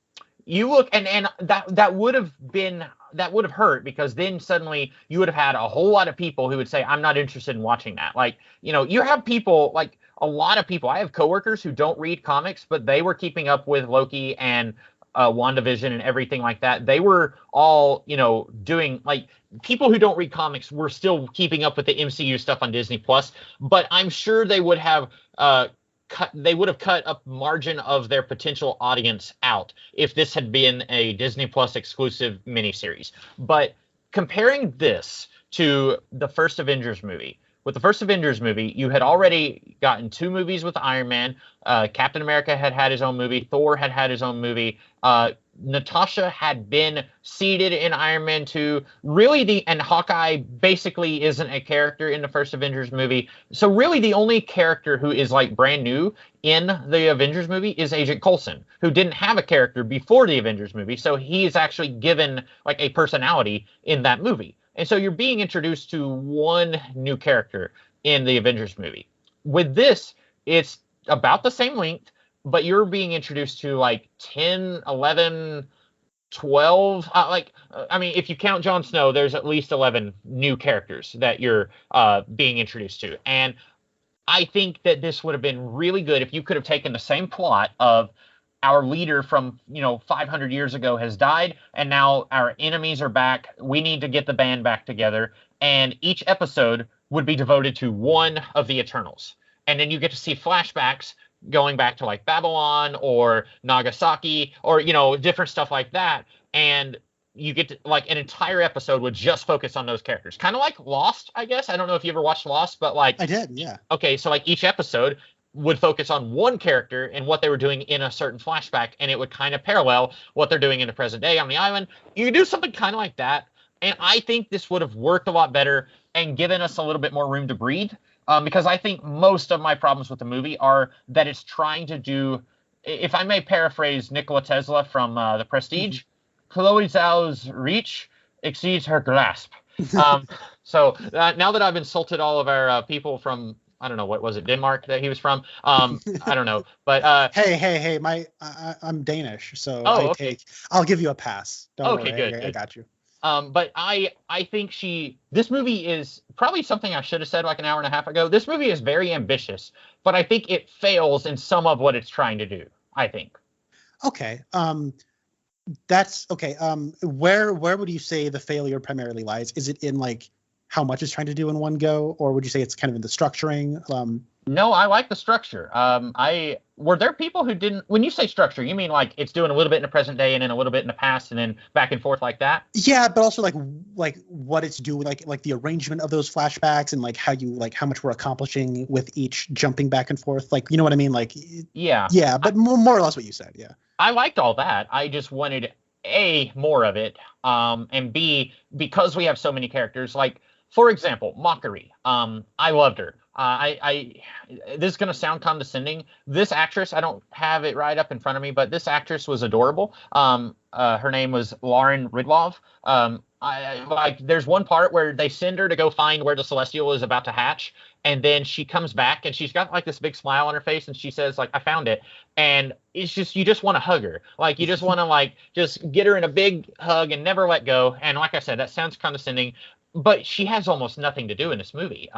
you look and that would have hurt, because then suddenly you would have had a whole lot of people who would say, "I'm not interested in watching that." Like, you have people, like a lot of people. I have coworkers who don't read comics, but they were keeping up with Loki and WandaVision and everything like that. They were all, doing, like, people who don't read comics were still keeping up with the MCU stuff on Disney Plus, but I'm sure they would have cut a margin of their potential audience out if this had been a Disney Plus exclusive miniseries. But comparing this to the first Avengers movie, with the first Avengers movie, you had already gotten 2 movies with Iron Man. Captain America had his own movie. Thor had his own movie. Natasha had been seeded in Iron Man 2. And Hawkeye basically isn't a character in the first Avengers movie. So really the only character who is like brand new in the Avengers movie is Agent Coulson, who didn't have a character before the Avengers movie. So he is actually given like a personality in that movie. And so you're being introduced to one new character in the Avengers movie. With this, it's about the same length, but you're being introduced to like 10, 11, 12. If you count Jon Snow, there's at least 11 new characters that you're being introduced to. And I think that this would have been really good if you could have taken the same plot of our leader from 500 years ago has died, and now our enemies are back. We need to get the band back together, and each episode would be devoted to one of the Eternals. And then you get to see flashbacks going back to like Babylon or Nagasaki or different stuff like that. And you get to, like, an entire episode would just focus on those characters, kind of like Lost, I guess. I don't know if you ever watched Lost, but like I did, yeah. Okay, so like each episode would focus on one character and what they were doing in a certain flashback, and it would kind of parallel what they're doing in the present day on the island. You could do something kind of like that, and I think this would have worked a lot better and given us a little bit more room to breathe. Because I think most of my problems with the movie are that it's trying to do, if I may paraphrase Nikola Tesla from The Prestige, Chloe Zhao's reach exceeds her grasp. So now that I've insulted all of our people from, I don't know, what was it, Denmark that he was from? I don't know, but hey, I'm Danish, so okay. I'll give you a pass. Don't Okay, worry, good. I got you. But I think this movie is probably something I should have said like an hour and a half ago. This movie is very ambitious, but I think it fails in some of what it's trying to do, I think. Okay. That's okay. Where would you say the failure primarily lies? Is it in like how much it's trying to do in one go, or would you say it's kind of in the structuring? No, I like the structure. Were there people who didn't? When you say structure, you mean like it's doing a little bit in the present day and then a little bit in the past and then back and forth like that? Yeah, but also like what it's doing, like the arrangement of those flashbacks and like how much we're accomplishing with each jumping back and forth. Like, you know what I mean? Like, yeah, but more or less what you said. Yeah, I liked all that. I just wanted A, more of it, and B, because we have so many characters. Like, for example, Mockery. I loved her. This is gonna sound condescending. This actress, I don't have it right up in front of me, but this actress was adorable. Her name was Lauren Ridloff. There's one part where they send her to go find where the Celestial is about to hatch, and then she comes back and she's got like this big smile on her face, and she says like, "I found it," and it's just, you just want to hug her, like you just want to like just get her in a big hug and never let go. And like I said, that sounds condescending, but she has almost nothing to do in this movie.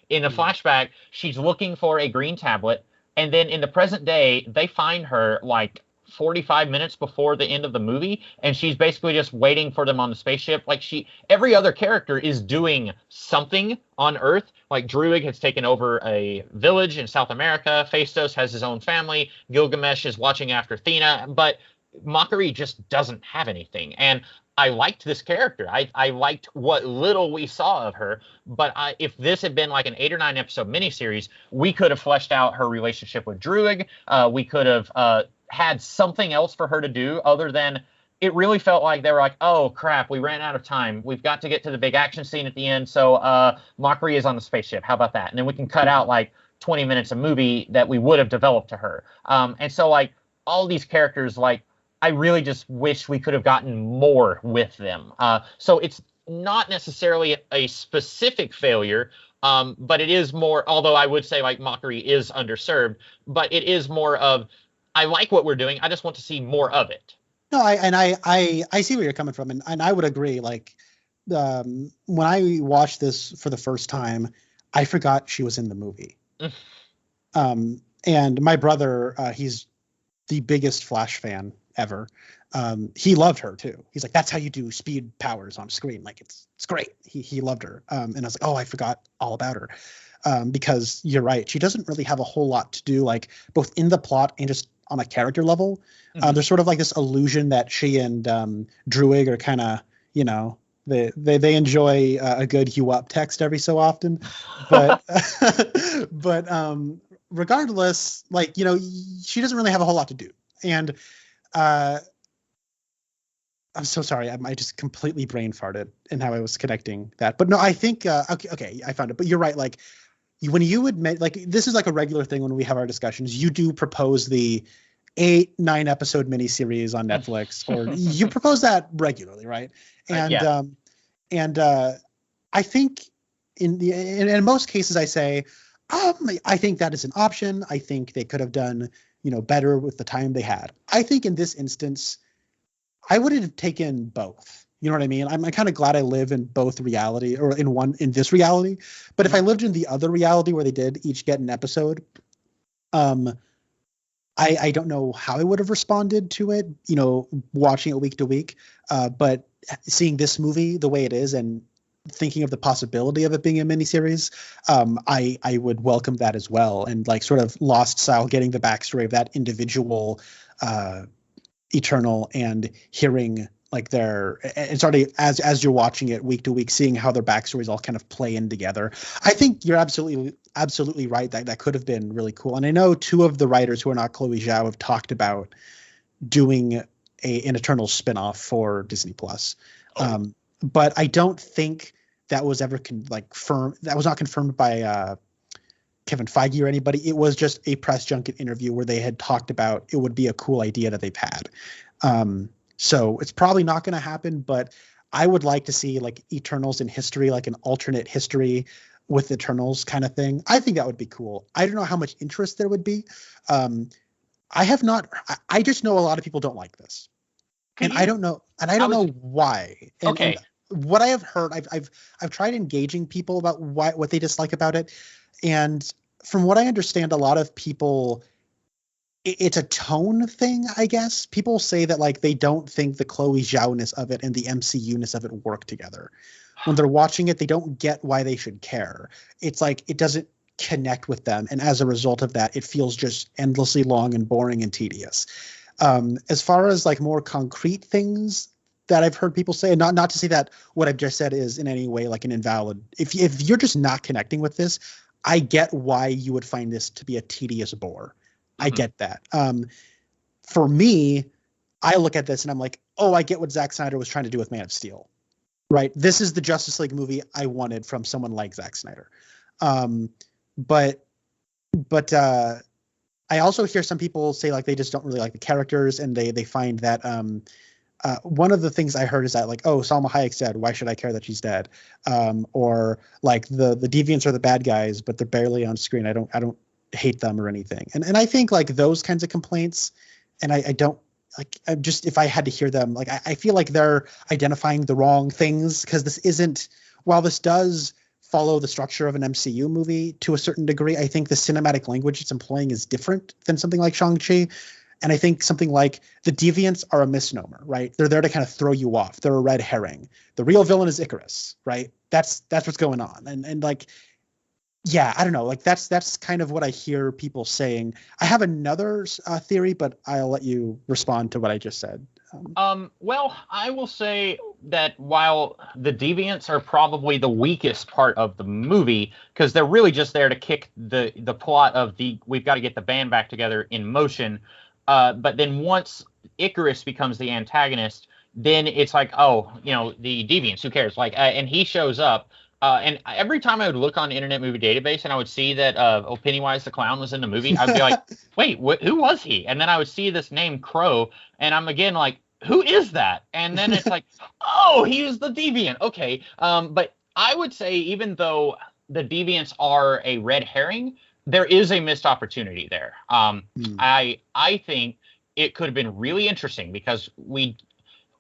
In a flashback, she's looking for a green tablet, and then in the present day, they find her like 45 minutes before the end of the movie, and she's basically just waiting for them on the spaceship. Like, every other character is doing something on Earth. Like, Druig has taken over a village in South America. Phaistos has his own family. Gilgamesh is watching after Thena, but Mockery just doesn't have anything. And I liked this character. I liked what little we saw of her. But if this had been like an 8 or 9 episode miniseries, we could have fleshed out her relationship with Druig. We could have had something else for her to do other than, it really felt like they were like, oh crap, we ran out of time. We've got to get to the big action scene at the end. So Mockery is on the spaceship. How about that? And then we can cut out like 20 minutes of movie that we would have developed to her. And so like all these characters, like, I really just wish we could have gotten more with them. So it's not necessarily a specific failure, but it is more, although I would say like Mockery is underserved, but it is more of, I like what we're doing, I just want to see more of it. No, I see where you're coming from, and I would agree. Like, when I watched this for the first time, I forgot she was in the movie. And my brother, he's the biggest Flash fan ever. He loved her too. He's like, that's how you do speed powers on screen. Like, it's great. He loved her. And I was like, oh, I forgot all about her. Because you're right. She doesn't really have a whole lot to do, like, both in the plot and just on a character level. There's sort of like this illusion that she and Druig are kind of, you know, they enjoy a good hue up text every so often. But but regardless, like, you know, she doesn't really have a whole lot to do. And I'm so sorry. I just completely brain farted in how I was connecting that. But no, I think okay, I found it. But you're right. Like, when you admit, like, this is like a regular thing when we have our discussions. You do propose the 8-9 episode miniseries on Netflix, or you propose that regularly, right? And I think in most cases I say, I think that is an option. I think they could have done, you know, better with the time they had. I think in this instance, I would have taken both. You know what I mean? I'm kind of glad I live in both reality, or in this reality. But if I lived in the other reality where they did each get an episode, I don't know how I would have responded to it, watching it week to week. But seeing this movie the way it is and thinking of the possibility of it being a miniseries, I would welcome that as well. And like sort of Lost style, getting the backstory of that individual Eternal and hearing like it's already as you're watching it week to week, seeing how their backstories all kind of play in together. I think you're absolutely right that could have been really cool. And I know two of the writers who are not Chloe Zhao have talked about doing an Eternal spinoff for Disney Plus. But I don't think that was ever confirmed. That was not confirmed by Kevin Feige or anybody. It was just a press junket interview where they had talked about it would be a cool idea that they've had. So it's probably not going to happen, but I would like to see like Eternals in history, like an alternate history with Eternals kind of thing. I think that would be cool. I don't know how much interest there would be. I just know a lot of people don't like this. I don't know why. And what I have heard, I've tried engaging people about what they dislike about it. And from what I understand, a lot of people, it's a tone thing, I guess. People say that like they don't think the Chloe Zhao-ness of it and the MCU-ness of it work together. When they're watching it, they don't get why they should care. It's like it doesn't connect with them, and as a result of that, it feels just endlessly long and boring and tedious. As far as like more concrete things that I've heard people say, and not to say that what I've just said is in any way like an invalid. If you're just not connecting with this, I get why you would find this to be a tedious bore. I get that. For me, I look at this and I'm like, oh, I get what Zack Snyder was trying to do with Man of Steel, right? This is the Justice League movie I wanted from someone like Zack Snyder. But I also hear some people say like they just don't really like the characters, and they find that one of the things I heard is that like, oh, Salma Hayek's dead, why should I care that she's dead? Or like the Deviants are the bad guys, but they're barely on screen. I don't hate them or anything. And I think like those kinds of complaints, and I don't like, I'm just, if I had to hear them, like I feel like they're identifying the wrong things, because this isn't, while this does follow the structure of an MCU movie to a certain degree, I think the cinematic language it's employing is different than something like Shang-Chi. And I think something like the Deviants are a misnomer, right? They're there to kind of throw you off. They're a red herring. The real villain is Icarus, right? That's what's going on. And like, yeah, I don't know. Like that's kind of what I hear people saying. I have another theory, but I'll let you respond to what I just said. Well, I will say that while the Deviants are probably the weakest part of the movie, because they're really just there to kick the plot of we've got to get the band back together in motion. But then once Icarus becomes the antagonist, then it's like, oh, the Deviants, who cares? Like, and he shows up. And every time I would look on Internet Movie Database and I would see that Pennywise the Clown was in the movie, I'd be like, wait, who was he? And then I would see this name Crow, and I'm again like, who is that? And then it's like, oh, he was the Deviant. Okay. But I would say even though the Deviants are a red herring, there is a missed opportunity there. I think it could have been really interesting, because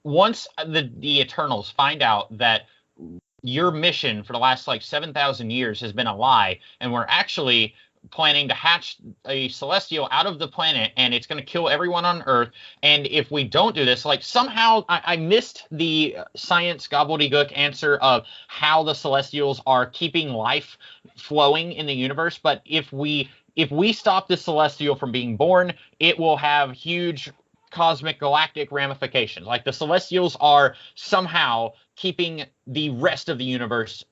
once the Eternals find out that your mission for the last like 7,000 years has been a lie, and we're actually planning to hatch a celestial out of the planet, and it's going to kill everyone on Earth. And if we don't do this, like somehow I missed the science gobbledygook answer of how the celestials are keeping life flowing in the universe. But if we stop the celestial from being born, it will have huge cosmic galactic ramifications. Like the celestials are somehow keeping the rest of the universe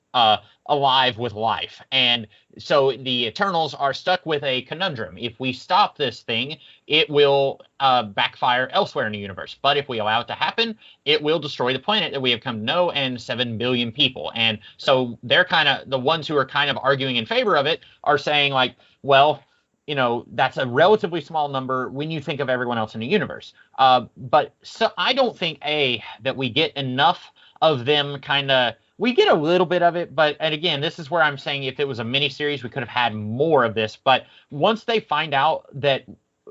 alive with life. And so the Eternals are stuck with a conundrum. If we stop this thing, it will backfire elsewhere in the universe. But if we allow it to happen, it will destroy the planet that we have come to know and 7 billion people. And so they're kind of the ones who are kind of arguing in favor of it are saying like, well, that's a relatively small number when you think of everyone else in the universe. But so I don't think that we get enough of them we get a little bit of it, and again, this is where I'm saying if it was a miniseries, we could have had more of this. But once they find out that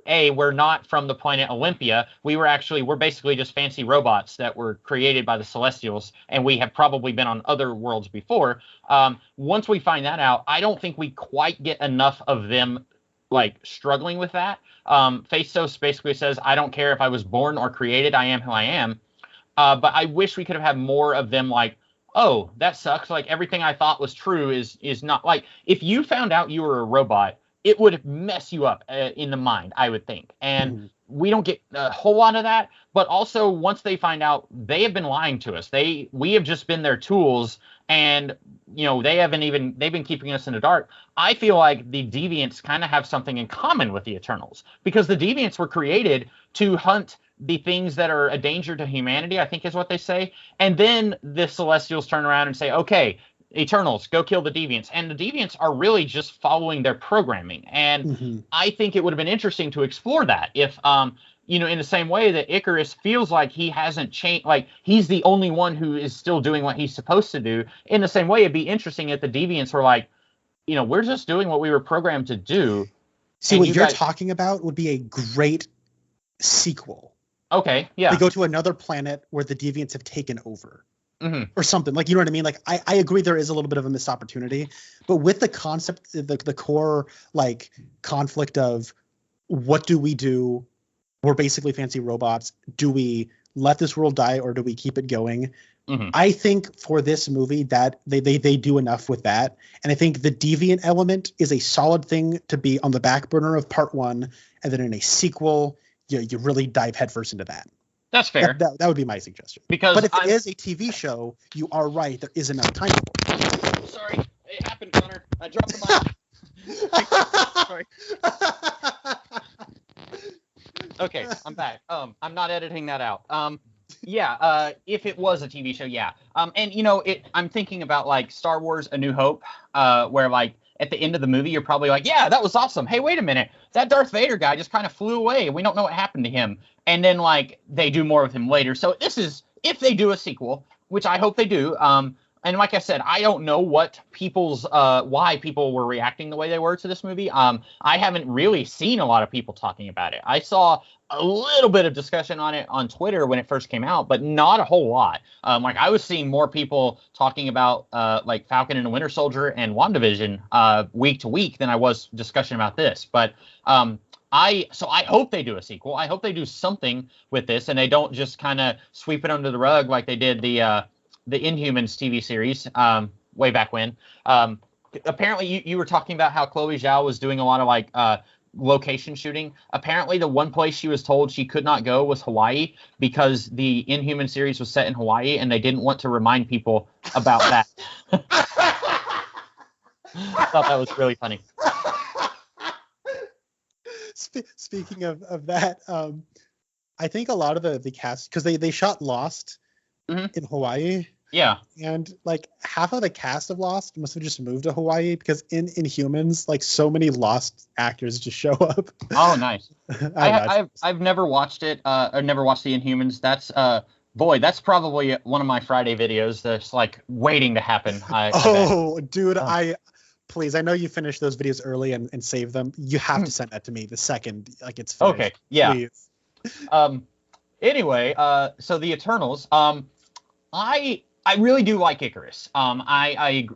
we're not from the planet Olympia, we're basically just fancy robots that were created by the Celestials, and we have probably been on other worlds before. Once we find that out, I don't think we quite get enough of them like struggling with that. Phastos basically says, I don't care if I was born or created, I am who I am. But I wish we could have had more of them like, oh, that sucks. Like everything I thought was true is not. Like if you found out you were a robot, it would mess you up in the mind, I would think. And Mhm. we don't get a whole lot of that. But also, once they find out, they have been lying to us. We have just been their tools, and they've been keeping us in the dark. I feel like the Deviants kind of have something in common with the Eternals because the Deviants were created to hunt the things that are a danger to humanity, I think is what they say. And then the Celestials turn around and say, okay, Eternals, go kill the Deviants. And the Deviants are really just following their programming. And Mhm. I think it would have been interesting to explore that if, in the same way that Icarus feels like he hasn't changed, like he's the only one who is still doing what he's supposed to do. In the same way, it'd be interesting if the Deviants were like, we're just doing what we were programmed to do. See, And what you you're guys, talking about would be a great sequel. okay, They yeah. go to another planet where the deviants have taken over Hmm. or something. Like, you know what I mean? Like, I agree there is a little bit of a missed opportunity, but with the concept, the core like conflict of what do we do? We're basically fancy robots. Do we let this world die or do we keep it going? Hmm. I think for this movie that they do enough with that. And I think the deviant element is a solid thing to be on the back burner of part one. And then in a sequel, you really dive headfirst into that. That's That, fair. that. that would be my suggestion. Because But if it I'm is a TV show, you are right. There is enough time for sorry, it happened, Connor. I dropped the mic. Sorry. Okay, I'm back. I'm not editing that out. Yeah. If it was a TV show, yeah. And I'm thinking about like Star Wars: A New Hope, where like at the end of the movie, you're probably like, yeah, that was awesome. Hey, wait a minute, that Darth Vader guy just kind of flew away. We don't know what happened to him. And then like they do more with him later. So this is if they do a sequel, which I hope they do. And like I said, I don't know what people's why people were reacting the way they were to this movie. I haven't really seen a lot of people talking about it. I saw a little bit of discussion on it on Twitter when it first came out, but not a whole lot. Like I was seeing more people talking about like Falcon and the Winter Soldier and WandaVision week to week than I was discussion about this. But I hope they do a sequel. I hope they do something with this and they don't just kind of sweep it under the rug like they did the Inhumans TV series way back when. Apparently, you were talking about how Chloe Zhao was doing a lot of like location shooting. Apparently, the one place she was told she could not go was Hawaii because the Inhuman series was set in Hawaii, and they didn't want to remind people about that. I thought that was really funny. Speaking of that, I think a lot of the cast, because they shot Lost in Hawaii. Yeah. And like half of the cast of Lost must have just moved to Hawaii because in Inhumans, like so many Lost actors just show up. Oh, nice. I I've never watched it. Or never watched the Inhumans. That's boy, that's probably one of my Friday videos that's like waiting to happen. Oh, dude, please, I know you finished those videos early and save them. You have to send that to me the second like it's finished. Okay, yeah. Please. Anyway, so the Eternals. I really do like Icarus. I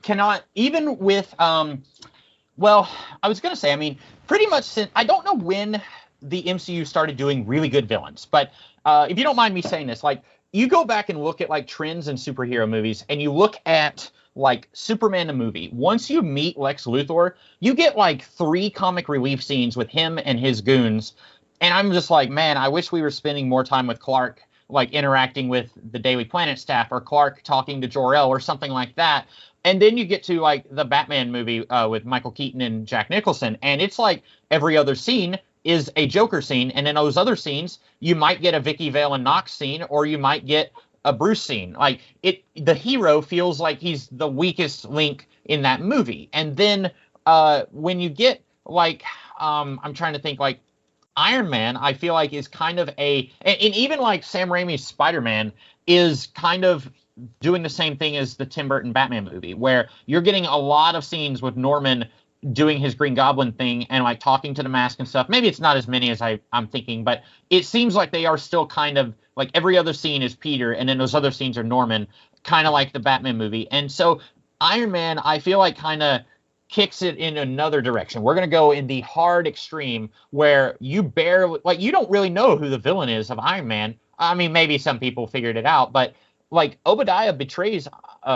cannot even with well, I was gonna say, I mean, pretty much since I don't know when the MCU started doing really good villains, but if you don't mind me saying this, like you go back and look at like trends in superhero movies, and you look at like Superman the movie. Once you meet Lex Luthor, you get like 3 comic relief scenes with him and his goons, and I'm just like, man, I wish we were spending more time with Clark, like interacting with the Daily Planet staff, or Clark talking to Jor-El or something like that. And then you get to like the Batman movie with Michael Keaton and Jack Nicholson, and it's like every other scene is a Joker scene, and in those other scenes you might get a Vicky Vale and Knox scene, or you might get a Bruce scene. Like the hero feels like he's the weakest link in that movie. And then when you get like I'm trying to think, like Iron Man, I feel like is kind of and even like Sam Raimi's Spider-Man is kind of doing the same thing as the Tim Burton Batman movie, where you're getting a lot of scenes with Norman doing his Green Goblin thing and like talking to the mask and stuff. Maybe it's not as many as I'm thinking, but it seems like they are still kind of like every other scene is Peter, and then those other scenes are Norman, kind of like the Batman movie. And so Iron Man, I feel like kind of kicks it in another direction. We're going to go in the hard extreme where you barely, like, you don't really know who the villain is of Iron Man. I mean, maybe some people figured it out, but like Obadiah betrays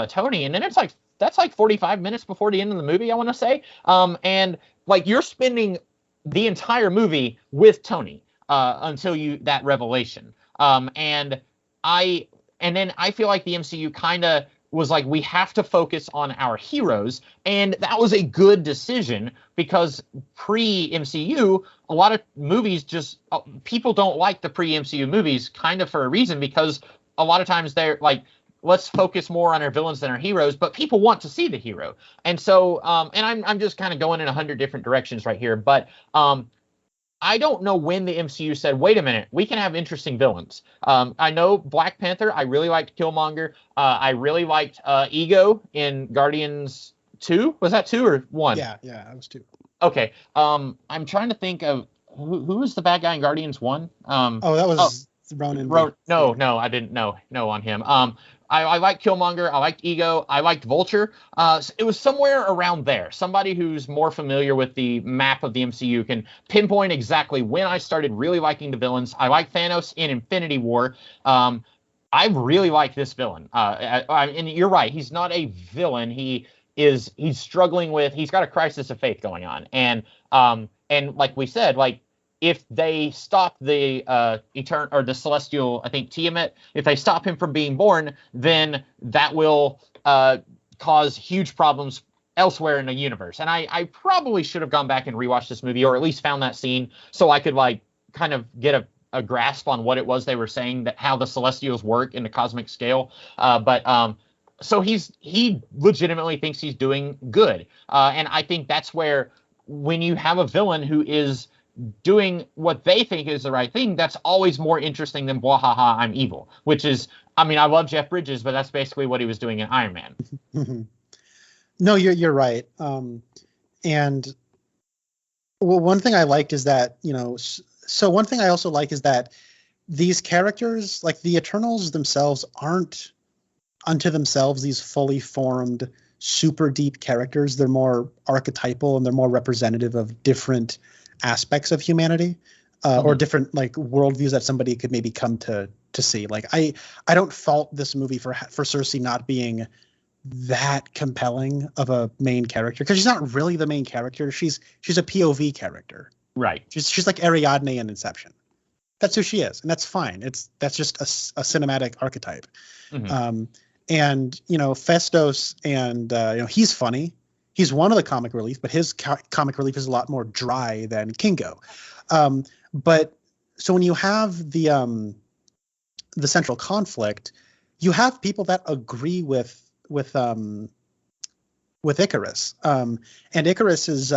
Tony, and then that's like 45 minutes before the end of the movie, I want to say. And like you're spending the entire movie with Tony until that revelation. And then I feel like the MCU kind of was like, we have to focus on our heroes. And that was a good decision because pre-MCU, a lot of movies just, people don't like the pre-MCU movies kind of for a reason, because a lot of times they're like, let's focus more on our villains than our heroes, but people want to see the hero. And so, and I'm just kind of going in 100 different directions right here, but I don't know when the MCU said, wait a minute, we can have interesting villains. I know Black Panther, I really liked Killmonger. I really liked Ego in Guardians 2. Was that 2 or 1? Yeah, that was 2. Okay. I'm trying to think of who was the bad guy in Guardians 1? That was Ronan. No, I didn't know on him. I liked Killmonger. I liked Ego. I liked Vulture. It was somewhere around there. Somebody who's more familiar with the map of the MCU can pinpoint exactly when I started really liking the villains. I like Thanos in Infinity War. I really like this villain. And you're right. He's not a villain. He's struggling with, he's got a crisis of faith going on. And like we said, like, if they stop the the Celestial, I think Tiamat, if they stop him from being born, then that will cause huge problems elsewhere in the universe. And I probably should have gone back and rewatched this movie, or at least found that scene so I could like kind of get a grasp on what it was they were saying, that how the Celestials work in the cosmic scale. So he legitimately thinks he's doing good. And I think that's where, when you have a villain who is doing what they think is the right thing, that's always more interesting than bwahaha, I'm evil, which is, I mean, I love Jeff Bridges, but that's basically what he was doing in Iron Man. Mm-hmm. No, you're right. And well, one thing I liked is that, so one thing I also like is that these characters, like the Eternals themselves, aren't unto themselves these fully formed, super deep characters. They're more archetypal, and they're more representative of different aspects of humanity, or different like worldviews that somebody could maybe come to see. Like I don't fault this movie for Cersei not being that compelling of a main character, because she's not really the main character. She's a POV character, right? She's like Ariadne in Inception. That's who she is, and that's fine. That's just a cinematic archetype. Mm-hmm. And Festos, and he's funny. He's one of the comic relief, but his comic relief is a lot more dry than Kingo. But so when you have the central conflict, you have people that agree with Icarus. And Icarus is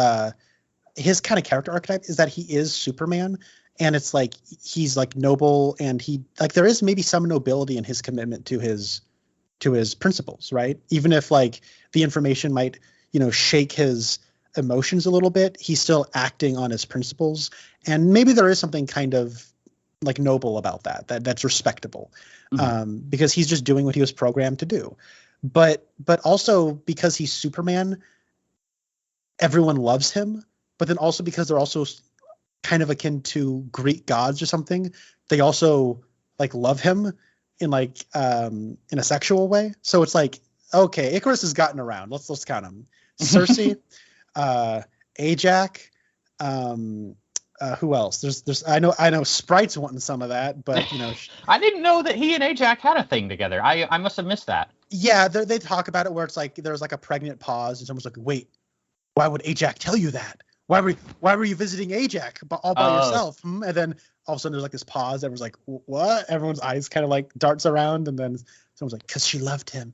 his kind of character archetype is that he is Superman, and it's like he's like noble, and he like there is maybe some nobility in his commitment to his principles, right? Even if like the information might shake his emotions a little bit, he's still acting on his principles. And maybe there is something kind of like noble about that's respectable, because he's just doing what he was programmed to do. But also because he's Superman, everyone loves him. But then also because they're also kind of akin to Greek gods or something, they also like love him in like in a sexual way. So it's like, okay, Icarus has gotten around. Let's count him. Cersei, Ajax, who else? There's I know Sprite's wanting some of that, but I didn't know that he and Ajax had a thing together. I must have missed that. Yeah, they talk about it where it's like there's like a pregnant pause, and someone's like, wait, why would Ajax tell you that? Why were you visiting Ajax all by yourself? And then all of a sudden there's like this pause. Everyone's like, what? Everyone's eyes kind of like darts around, and then someone's like, because she loved him.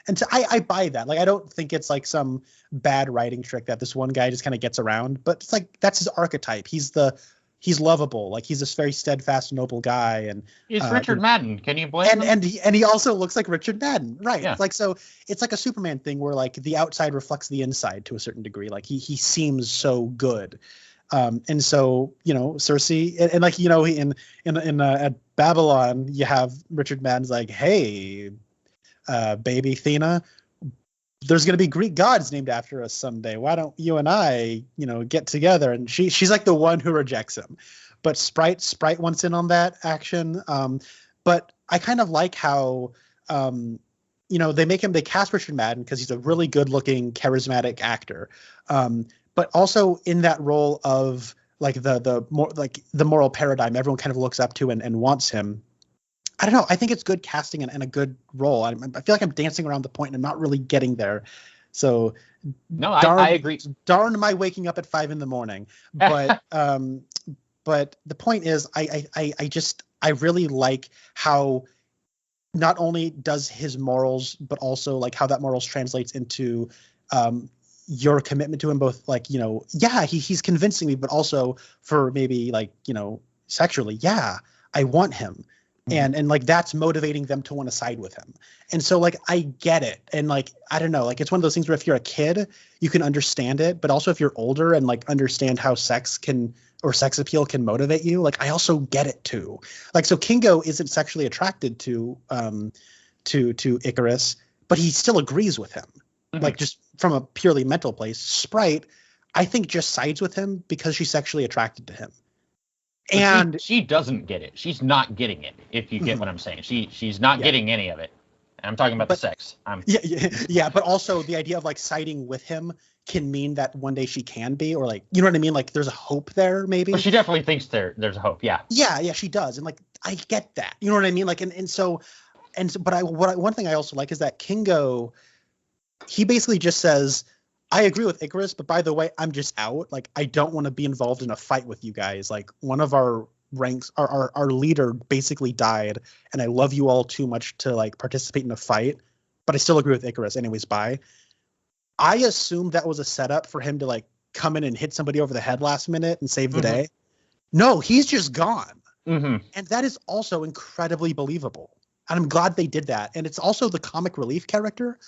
And I buy that. Like, I don't think it's like some bad writing trick that this one guy just kind of gets around, but it's like, that's his archetype. He's lovable. Like, he's this very steadfast, noble guy. And he's Richard Madden. Can you blame him? And he also looks like Richard Madden. Right. Yeah. Like, so it's like a Superman thing where like the outside reflects the inside to a certain degree. Like he seems so good. And so, Cersei and like, in at Babylon, you have Richard Madden's like, hey, baby Athena, there's going to be Greek gods named after us someday. Why don't you and I, get together? And she's like the one who rejects him. But Sprite wants in on that action. But I kind of like how, they cast Richard Madden because he's a really good looking, charismatic actor. But also in that role of like the moral paradigm everyone kind of looks up to and wants him. I don't know. I think it's good casting and a good role. I feel like I'm dancing around the point and I'm not really getting there. So no, I agree. Darn my waking up at 5 a.m. But but the point is, I really like how not only does his morals, but also like how that morals translates into your commitment to him, both like, he's convincing me, but also for maybe like, sexually, yeah, I want him. And like that's motivating them to want to side with him. And so like I get it. And like I don't know, like it's one of those things where if you're a kid, you can understand it, but also if you're older and like understand how sex appeal can motivate you, like I also get it too. Like so Kingo isn't sexually attracted to Icarus, but he still agrees with him. Like just from a purely mental place. Sprite, I think, just sides with him because she's sexually attracted to him. And she doesn't get it. She's not getting it. If you get what I'm saying, she's not getting any of it. I'm talking about the sex. Yeah. But also the idea of like siding with him can mean that one day she can be, or like, you know what I mean? Like there's a hope there, maybe. Well, she definitely thinks there's a hope. Yeah. Yeah, she does, and like I get that. You know what I mean? Like, one thing I also like is that Kingo, he basically just says, I agree with Icarus, but by the way, I'm just out. Like, I don't want to be involved in a fight with you guys. Like, one of our ranks, our leader basically died, and I love you all too much to like participate in a fight, but I still agree with Icarus. Anyways, bye. I assumed that was a setup for him to like come in and hit somebody over the head last minute and save the day. No, he's just gone. And that is also incredibly believable. And I'm glad they did that. And it's also the comic relief character.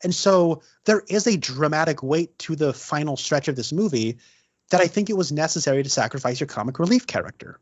And so there is a dramatic weight to the final stretch of this movie that I think it was necessary to sacrifice your comic relief character.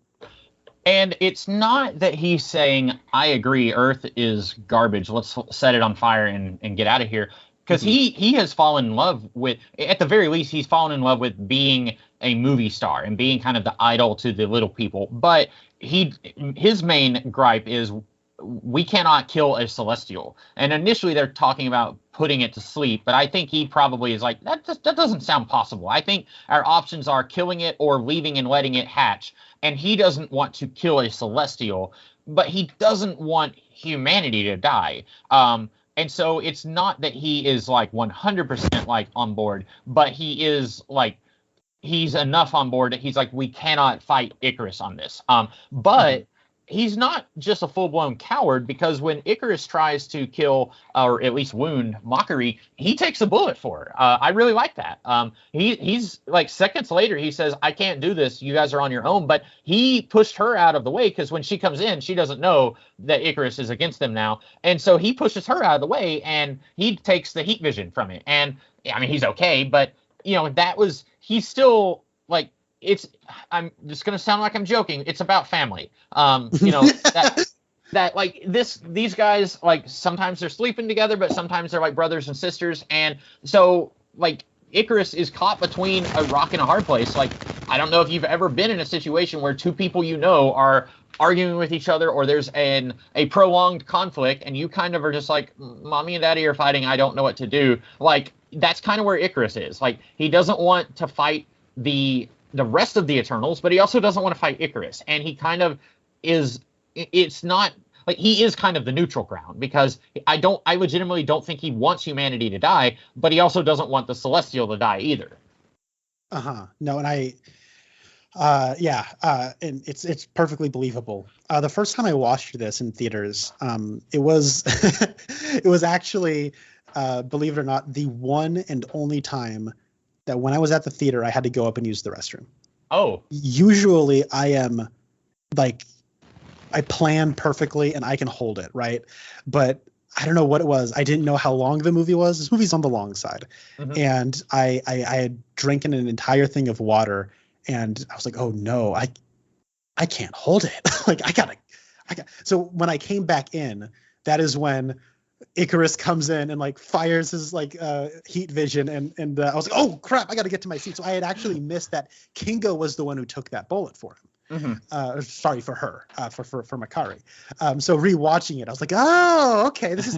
And it's not that he's saying, I agree, Earth is garbage, let's set it on fire and get out of here. Because he has fallen in love with, at the very least, he's fallen in love with being a movie star and being kind of the idol to the little people. But his main gripe is, we cannot kill a celestial. And initially they're talking about putting it to sleep, but I think he probably is like, that doesn't sound possible. I think our options are killing it or leaving and letting it hatch. And he doesn't want to kill a celestial, but he doesn't want humanity to die. And so it's not that he is like 100% like on board, but he is like, he's enough on board that he's like, we cannot fight Icarus on this. But he's not just a full-blown coward, because when Icarus tries to kill or at least wound Mockery, he takes a bullet for her. I really like that. He's like seconds later, he says, I can't do this. You guys are on your own. But he pushed her out of the way because when she comes in, she doesn't know that Icarus is against them now. And so he pushes her out of the way and he takes the heat vision from it. And I mean, he's okay, but he's still like, I'm just going to sound like I'm joking. It's about family. That like these guys, like sometimes they're sleeping together, but sometimes they're like brothers and sisters. And so like Icarus is caught between a rock and a hard place. Like, I don't know if you've ever been in a situation where two people are arguing with each other, or there's a prolonged conflict and you kind of are just like, mommy and daddy are fighting, I don't know what to do. Like, that's kind of where Icarus is. Like, he doesn't want to fight the rest of the Eternals, but he also doesn't want to fight Icarus. And he kind of is, it's not like, he is kind of the neutral ground, because I legitimately don't think he wants humanity to die, but he also doesn't want the Celestial to die either. No, and and it's perfectly believable. The first time I watched this in theaters, it was it was actually, believe it or not, the one and only time that when I was at the theater, I had to go up and use the restroom. Oh. Usually I am like, I plan perfectly and I can hold it, right? But I don't know what it was. I didn't know how long the movie was. This movie's on the long side. And I had drinking an entire thing of water, and I was like, oh no, I can't hold it. Like I got. So when I came back in, that is when Icarus comes in and like fires his like heat vision, and I was like, oh crap, I got to get to my seat. So I had actually missed that Kingo was the one who took that bullet for him. Sorry for her, for Makari. So rewatching it, I was like, oh, okay, this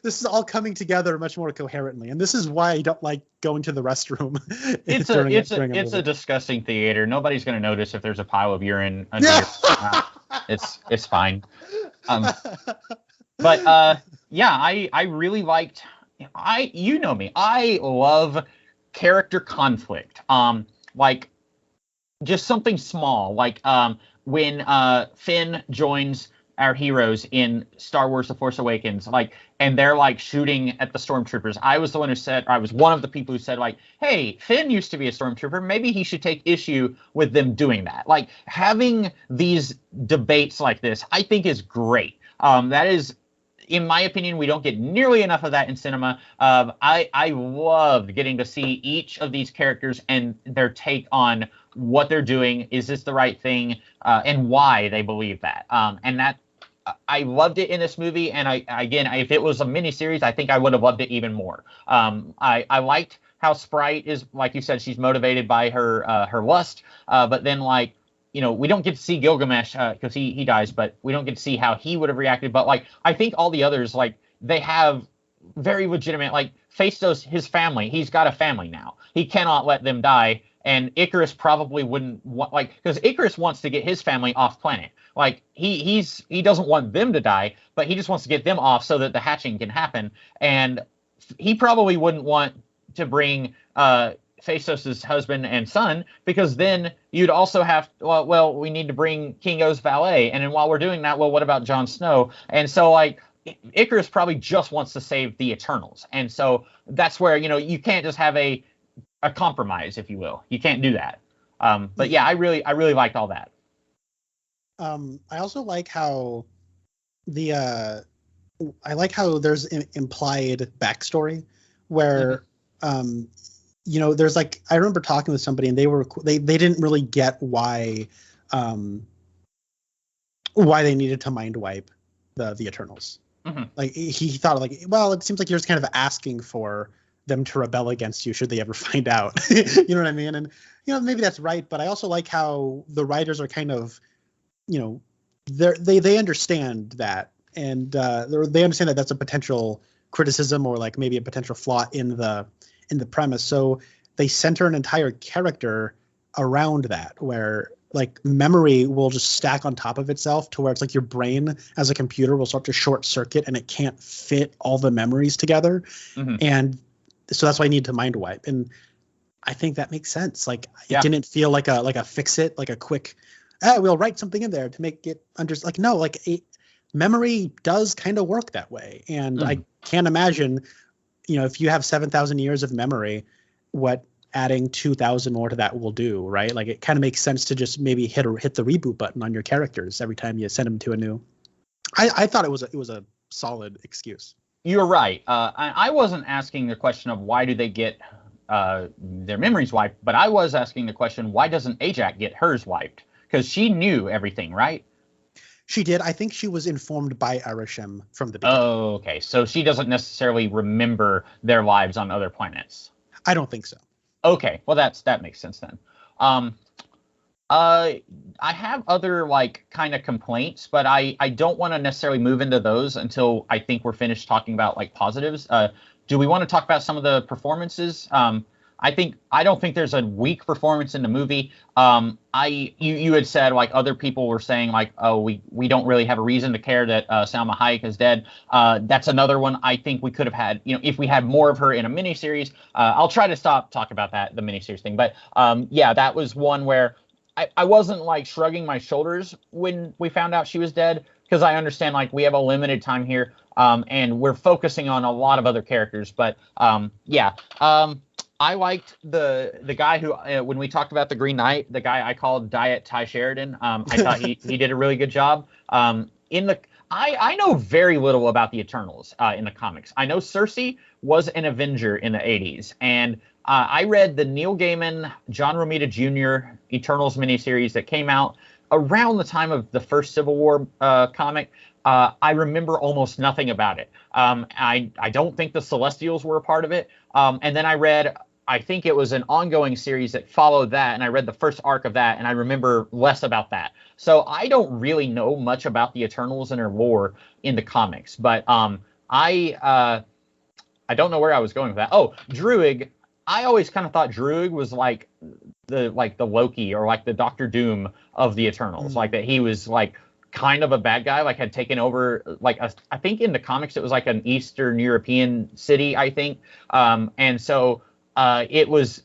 is all coming together much more coherently, and this is why I don't like going to the restroom. It's a disgusting theater. Nobody's going to notice if there's a pile of urine under your mouth. It's fine. But yeah, I really liked. You know me. I love character conflict. Like just something small, like when Finn joins our heroes in Star Wars: The Force Awakens, like, and they're like shooting at the stormtroopers. I was one of the people who said, like, hey, Finn used to be a stormtrooper. Maybe he should take issue with them doing that. Like, having these debates like this, I think is great. That is, in my opinion, we don't get nearly enough of that in cinema. I loved getting to see each of these characters and their take on what they're doing. Is this the right thing? And why they believe that. And that I loved it in this movie. And if it was a miniseries, I think I would have loved it even more. I liked how Sprite is, like you said, she's motivated by her lust. But then, like, you know, we don't get to see Gilgamesh because he dies, but we don't get to see how he would have reacted. But like, I think all the others, like, they have very legitimate, like, Phastos, his family, he's got a family now. He cannot let them die. And Icarus probably wouldn't want, like, because Icarus wants to get his family off planet. Like, he doesn't want them to die, but he just wants to get them off so that the hatching can happen. And he probably wouldn't want to bring Phastos' husband and son, because then you'd also have, well, we need to bring Kingo's valet. And then while we're doing that, well, what about Jon Snow? And so, like, Icarus probably just wants to save the Eternals. And so that's where, you know, you can't just have a compromise, if you will. You can't do that. But yeah, I really liked all that. I also like how I like how there's implied backstory where, you know, there's like, I remember talking with somebody and they didn't really get why they needed to mind wipe the Eternals. Like he thought, like, well, it seems like you're just kind of asking for them to rebel against you should they ever find out. You know what I mean? And, you know, maybe that's right, but I also like how the writers are kind of, you know, they understand that, and they understand that that's a potential criticism or like maybe a potential flaw in the premise. So they center an entire character around that, where like memory will just stack on top of itself to where it's like your brain as a computer will start to short circuit and it can't fit all the memories together. And so that's why I need to mind wipe. And I think that makes sense. Like, it didn't feel like a fix it, like a quick, we'll write something in there to make it like, no, like memory does kind of work that way. And I can't imagine, you know, if you have 7,000 years of memory, what adding 2,000 more to that will do, right? Like, it kind of makes sense to just maybe hit the reboot button on your characters every time you send them to a new. I thought it was a solid excuse. You're right. I wasn't asking the question of why do they get their memories wiped, but I was asking the question, why doesn't Ajax get hers wiped? Because she knew everything, right? She did. I think she was informed by Arishem from the beginning. Oh, okay. So she doesn't necessarily remember their lives on other planets. I don't think so. Okay. Well, that makes sense then. I have other like kind of complaints, but I don't want to necessarily move into those until I think we're finished talking about like positives. Do we want to talk about some of the performances? I don't think there's a weak performance in the movie. You had said, like, other people were saying, like, oh, we don't really have a reason to care that Salma Hayek is dead. That's another one I think we could have had, you know, if we had more of her in a miniseries. I'll try to stop talking about the miniseries thing. But yeah, that was one where I wasn't like shrugging my shoulders when we found out she was dead, because I understand, like, we have a limited time here and we're focusing on a lot of other characters. But yeah. I liked the guy who, when we talked about the Green Knight, the guy I called Diet Ty Sheridan. I thought he did a really good job. I know very little about the Eternals in the comics. I know Cersei was an Avenger in the 80s, and I read the Neil Gaiman, John Romita Jr. Eternals miniseries that came out around the time of the first Civil War comic. I remember almost nothing about it. I don't think the Celestials were a part of it. And then I read, I think it was an ongoing series that followed that, and I read the first arc of that, and I remember less about that. So I don't really know much about the Eternals and their lore in the comics, but I don't know where I was going with that. Oh, Druig. I always kind of thought Druig was like the Loki or like the Doctor Doom of the Eternals, like that he was like kind of a bad guy, like had taken over I think in the comics it was like an Eastern European city, I think. And so it was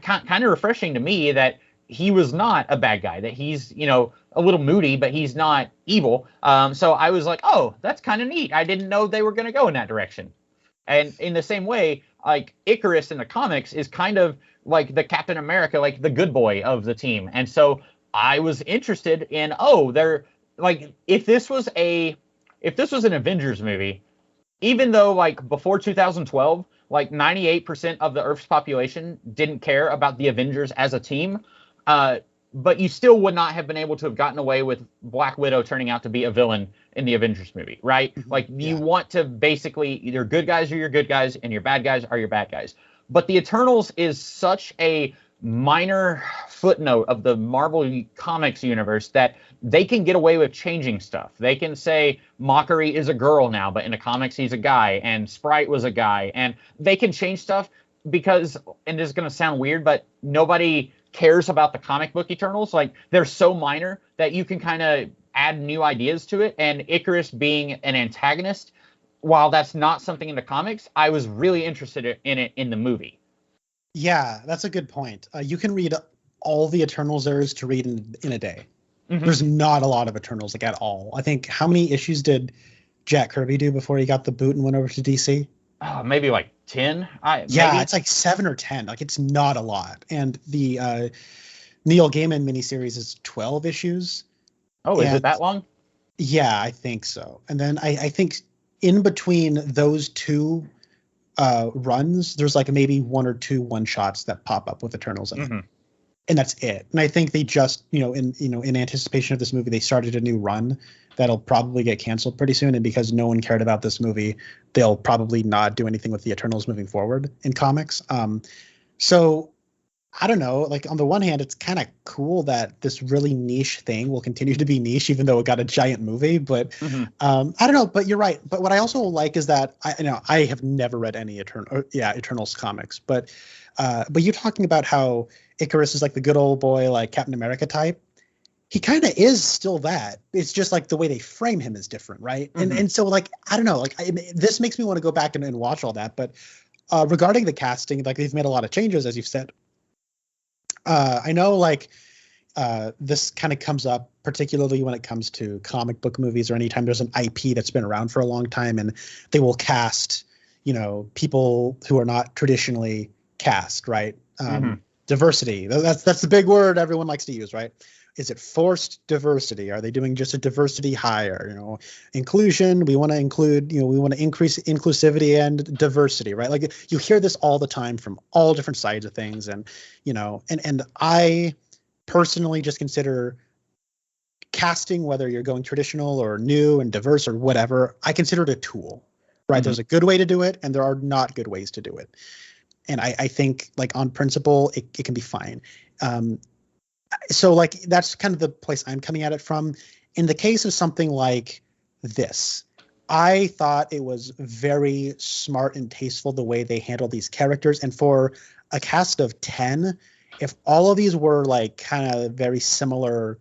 kind of refreshing to me that he was not a bad guy, that he's, a little moody, but he's not evil. So I was like, oh, that's kind of neat. I didn't know they were going to go in that direction. And in the same way, like Icarus in the comics is kind of like the Captain America, like the good boy of the team. And so I was interested in, they're like, if this was an Avengers movie, even though like before 2012, like 98% of the Earth's population didn't care about the Avengers as a team, but you still would not have been able to have gotten away with Black Widow turning out to be a villain in the Avengers movie, right? Like you want to basically either good guys are your good guys and your bad guys are your bad guys. But the Eternals is such a minor footnote of the Marvel Comics universe that they can get away with changing stuff. They can say Mockery is a girl now, but in the comics he's a guy, and Sprite was a guy, and they can change stuff because, and this is going to sound weird, but nobody cares about the comic book Eternals. Like they're so minor that you can kind of add new ideas to it. And Icarus being an antagonist, while that's not something in the comics, I was really interested in it in the movie. Yeah, that's a good point. You can read all the Eternals there is to read in a day. There's not a lot of Eternals like at all. I think how many issues did Jack Kirby do before he got the boot and went over to DC? Maybe like 10. It's like 7 or 10. Like it's not a lot. And the Neil Gaiman miniseries is 12 issues. Oh, is it that long? Yeah, I think so. And then I think in between those two runs, there's like maybe 1 or 2 one-shots that pop up with Eternals in it. And that's it. And I think they just, in anticipation of this movie, they started a new run that'll probably get canceled pretty soon. And because no one cared about this movie, they'll probably not do anything with the Eternals moving forward in comics. So I don't know, like on the one hand, it's kind of cool that this really niche thing will continue to be niche, even though it got a giant movie. But I don't know. But you're right. But what I also like is that I have never read any Eternals comics. But you're talking about how Icarus is like the good old boy, like Captain America type. He kind of is still that. It's just like the way they frame him is different, right? And so like I don't know, like this makes me want to go back and watch all that. But regarding the casting, like they've made a lot of changes, as you've said. I know like this kind of comes up particularly when it comes to comic book movies or anytime there's an IP that's been around for a long time and they will cast, people who are not traditionally cast, right? Diversity. That's the big word everyone likes to use, right? Is it forced diversity? Are they doing just a diversity hire? Inclusion. We want to include, we want to increase inclusivity and diversity, right? Like you hear this all the time from all different sides of things. And, and I personally just consider casting, whether you're going traditional or new and diverse or whatever, I consider it a tool, right? There's a good way to do it and there are not good ways to do it. And I think like on principle, it can be fine. So like that's kind of the place I'm coming at it from. In the case of something like this, I thought it was very smart and tasteful the way they handled these characters. And for a cast of 10, if all of these were like kind of very similar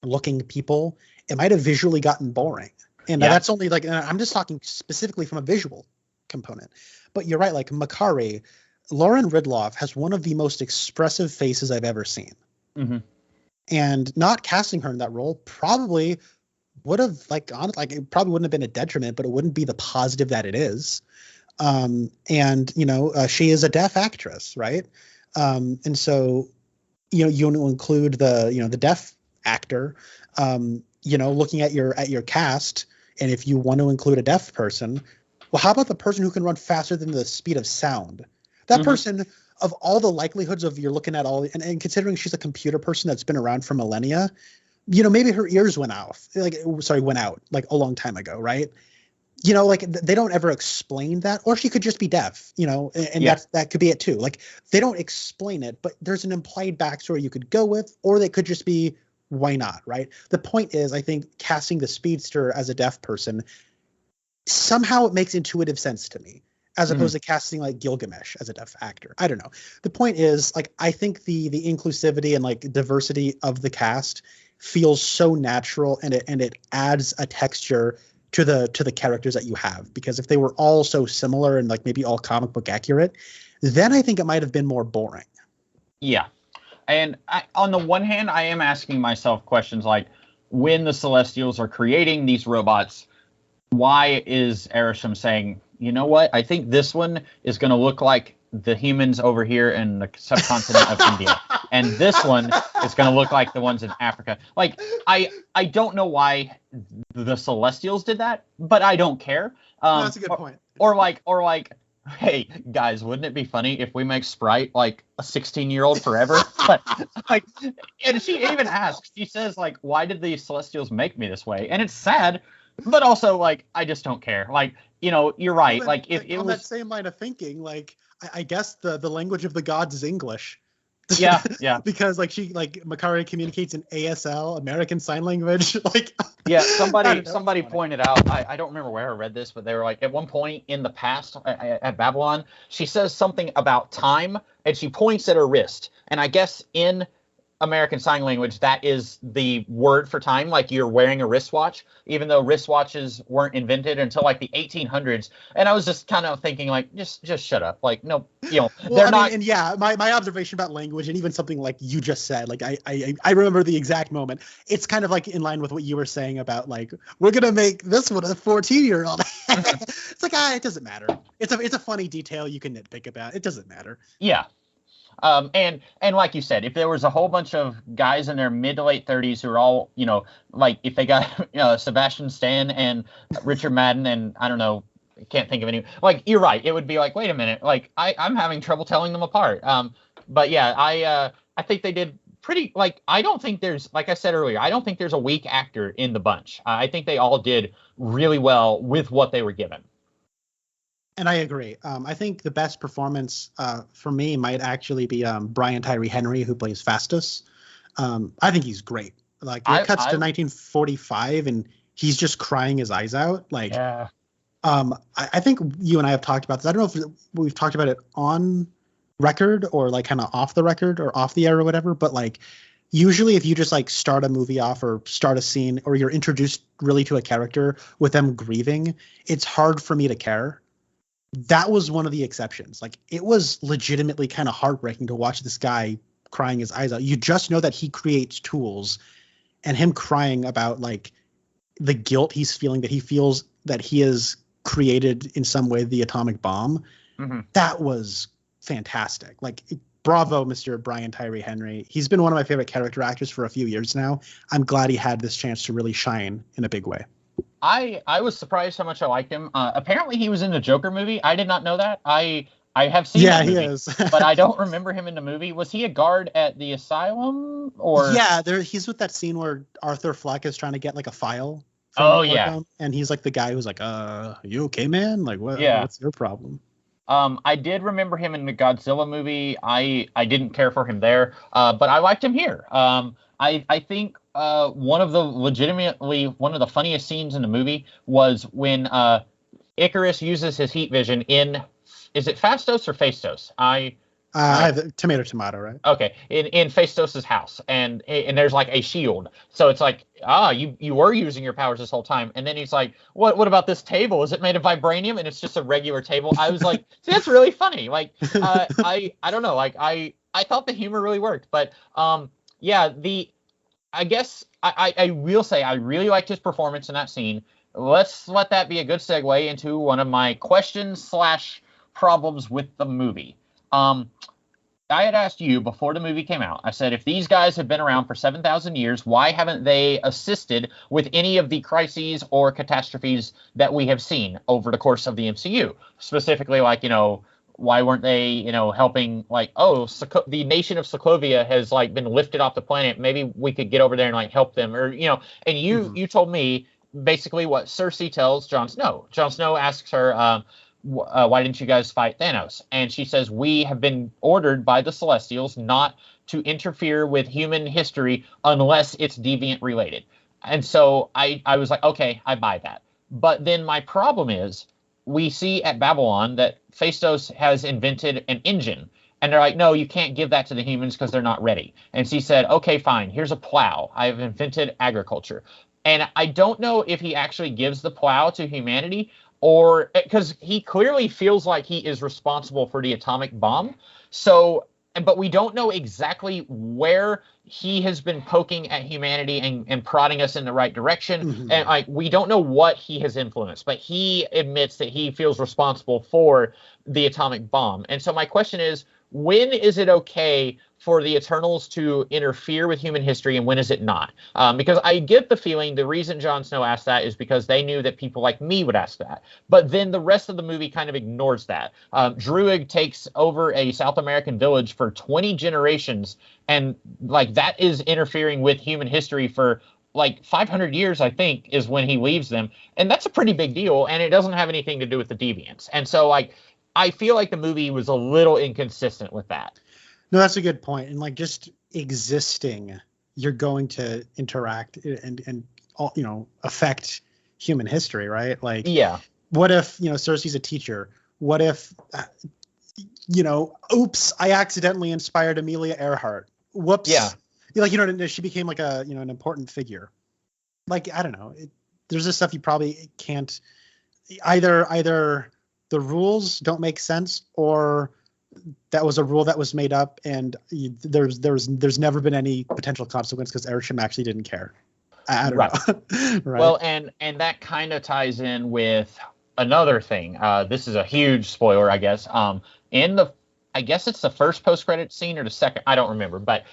looking people, it might have visually gotten boring. And that's only like, I'm just talking specifically from a visual component. But you're right, like Makari, Lauren Ridloff has one of the most expressive faces I've ever seen. And not casting her in that role probably would have it probably wouldn't have been a detriment, but it wouldn't be the positive that it is. She is a deaf actress, right? And so, you want to include the deaf actor, looking at your cast. And if you want to include a deaf person, well, how about the person who can run faster than the speed of sound? That person, of all the likelihoods of you're looking at all, and considering she's a computer person that's been around for millennia, maybe her ears went out, like a long time ago, right? Like they don't ever explain that, or she could just be deaf, and that could be it too. Like they don't explain it, but there's an implied backstory you could go with, or they could just be, why not, right? The point is, I think casting the speedster as a deaf person, somehow it makes intuitive sense to me, as opposed to casting like Gilgamesh as a deaf actor. I don't know. The point is, like, I think the inclusivity and like diversity of the cast feels so natural, and it adds a texture to the characters that you have, because if they were all so similar and like maybe all comic book accurate, then I think it might have been more boring. Yeah. And on the one hand, I am asking myself questions like, when the Celestials are creating these robots, why is Arishem saying, you know what, I think this one is going to look like the humans over here in the subcontinent of India, and this one is going to look like the ones in Africa. Like, I don't know why the Celestials did that, but I don't care. That's a good point. Or like, hey guys, wouldn't it be funny if we make Sprite like a 16-year-old forever? But like, and she even asks, she says like, why did the Celestials make me this way? And it's sad, but also like, I just don't care. Like, you're right. Well, like, if it was that same line of thinking, like, I guess the language of the gods is English. Yeah. Because like Makari communicates in ASL, American Sign Language. Like, yeah, somebody pointed out. I don't remember where I read this, but they were like, at one point in the past at Babylon, she says something about time, and she points at her wrist, and I guess in American Sign Language, that is the word for time. Like, you're wearing a wristwatch, even though wristwatches weren't invented until like the 1800s. And I was just kind of thinking, like, just shut up. Like, no, well, they're not. And yeah, my observation about language, and even something like you just said, like I remember the exact moment. It's kind of like in line with what you were saying about like, we're gonna make this one a 14-year-old. It's like, it doesn't matter. It's a funny detail you can nitpick about. It doesn't matter. Yeah. And like you said, if there was a whole bunch of guys in their mid to late 30s who are all, like if they got Sebastian Stan and Richard Madden and I don't know, can't think of any, like, you're right. It would be like, wait a minute, like I'm having trouble telling them apart. But yeah, I think they did pretty, like, I don't think there's, like I said earlier, I don't think there's a weak actor in the bunch. I think they all did really well with what they were given. And I agree. I think the best performance for me might actually be Brian Tyree Henry, who plays Fastus. I think he's great. Like, it cuts to 1945, and he's just crying his eyes out. Like, yeah. I think you and I have talked about this. I don't know if we've talked about it on record or like kind of off the record or off the air or whatever. But like, usually if you just like start a movie off or start a scene, or you're introduced really to a character with them grieving, it's hard for me to care. That was one of the exceptions. Like, it was legitimately kind of heartbreaking to watch this guy crying his eyes out. You just know that he creates tools, and him crying about like the guilt he's feeling, that he feels that he has created in some way the atomic bomb. Mm-hmm. That was fantastic. Like, bravo, Mr. Brian Tyree Henry. He's been one of my favorite character actors for a few years now. I'm glad he had this chance to really shine in a big way. I was surprised how much I liked him. Apparently, he was in the Joker movie. I did not know that. I have seen that movie, he is. But I don't remember him in the movie. Was he a guard at the asylum? Or yeah, he's with that scene where Arthur Fleck is trying to get like a file. Oh yeah, and he's like the guy who's like, "Are you okay, man? Like, what's your problem?" I did remember him in the Godzilla movie. I didn't care for him there, but I liked him here. I think one of the funniest scenes in the movie was when Icarus uses his heat vision in, is it Fastos or Fastos? I have tomato, right? Okay, in Fastos' house, and there's like a shield, so it's like, you were using your powers this whole time, and then he's like, what about this table? Is it made of vibranium? And it's just a regular table. I was like, see, that's really funny. Like, I don't know, like I thought the humor really worked, but yeah, I guess I will say I really liked his performance in that scene. Let's let that be a good segue into one of my questions / problems with the movie. I had asked you before the movie came out, I said, if these guys have been around for 7,000 years, why haven't they assisted with any of the crises or catastrophes that we have seen over the course of the MCU? Specifically, like, why weren't they, helping? Like, oh, the nation of Sokovia has like been lifted off the planet. Maybe we could get over there and like help them, or And Mhm. you told me basically what Cersei tells Jon Snow. Jon Snow asks her, why didn't you guys fight Thanos? And she says, we have been ordered by the Celestials not to interfere with human history unless it's deviant related. And so I was like, okay, I buy that. But then my problem is we see at Babylon that Phaistos has invented an engine. And they're like, no, you can't give that to the humans because they're not ready. And she said, okay, fine, here's a plow. I've invented agriculture. And I don't know if he actually gives the plow to humanity or because he clearly feels like he is responsible for the atomic bomb. So, but we don't know exactly where he has been poking at humanity and prodding us in the right direction. Mhm. And like, we don't know what he has influenced, but he admits that he feels responsible for the atomic bomb. And so my question is, when is it okay for the Eternals to interfere with human history, and when is it not? Because I get the feeling the reason Jon Snow asked that is because they knew that people like me would ask that. But then the rest of the movie kind of ignores that. Druig takes over a South American village for 20 generations, and like that is interfering with human history for like 500 years, I think, is when he leaves them. And that's a pretty big deal, and it doesn't have anything to do with the deviants. And so, like, I feel like the movie was a little inconsistent with that. No, that's a good point. And like just existing, you're going to interact and affect human history, right? Like, Yeah. what if Cersei's a teacher? What if oops, I accidentally inspired Amelia Earhart. Whoops. Yeah. She became like a an important figure. Like, I don't know. There's this stuff you probably can't either the rules don't make sense, or that was a rule that was made up, and there's never been any potential consequence because Erisham actually didn't care. I don't know. Right. Well, and that kind of ties in with another thing. This is a huge spoiler, I guess. I guess it's the first post-credit scene or the second. I don't remember, but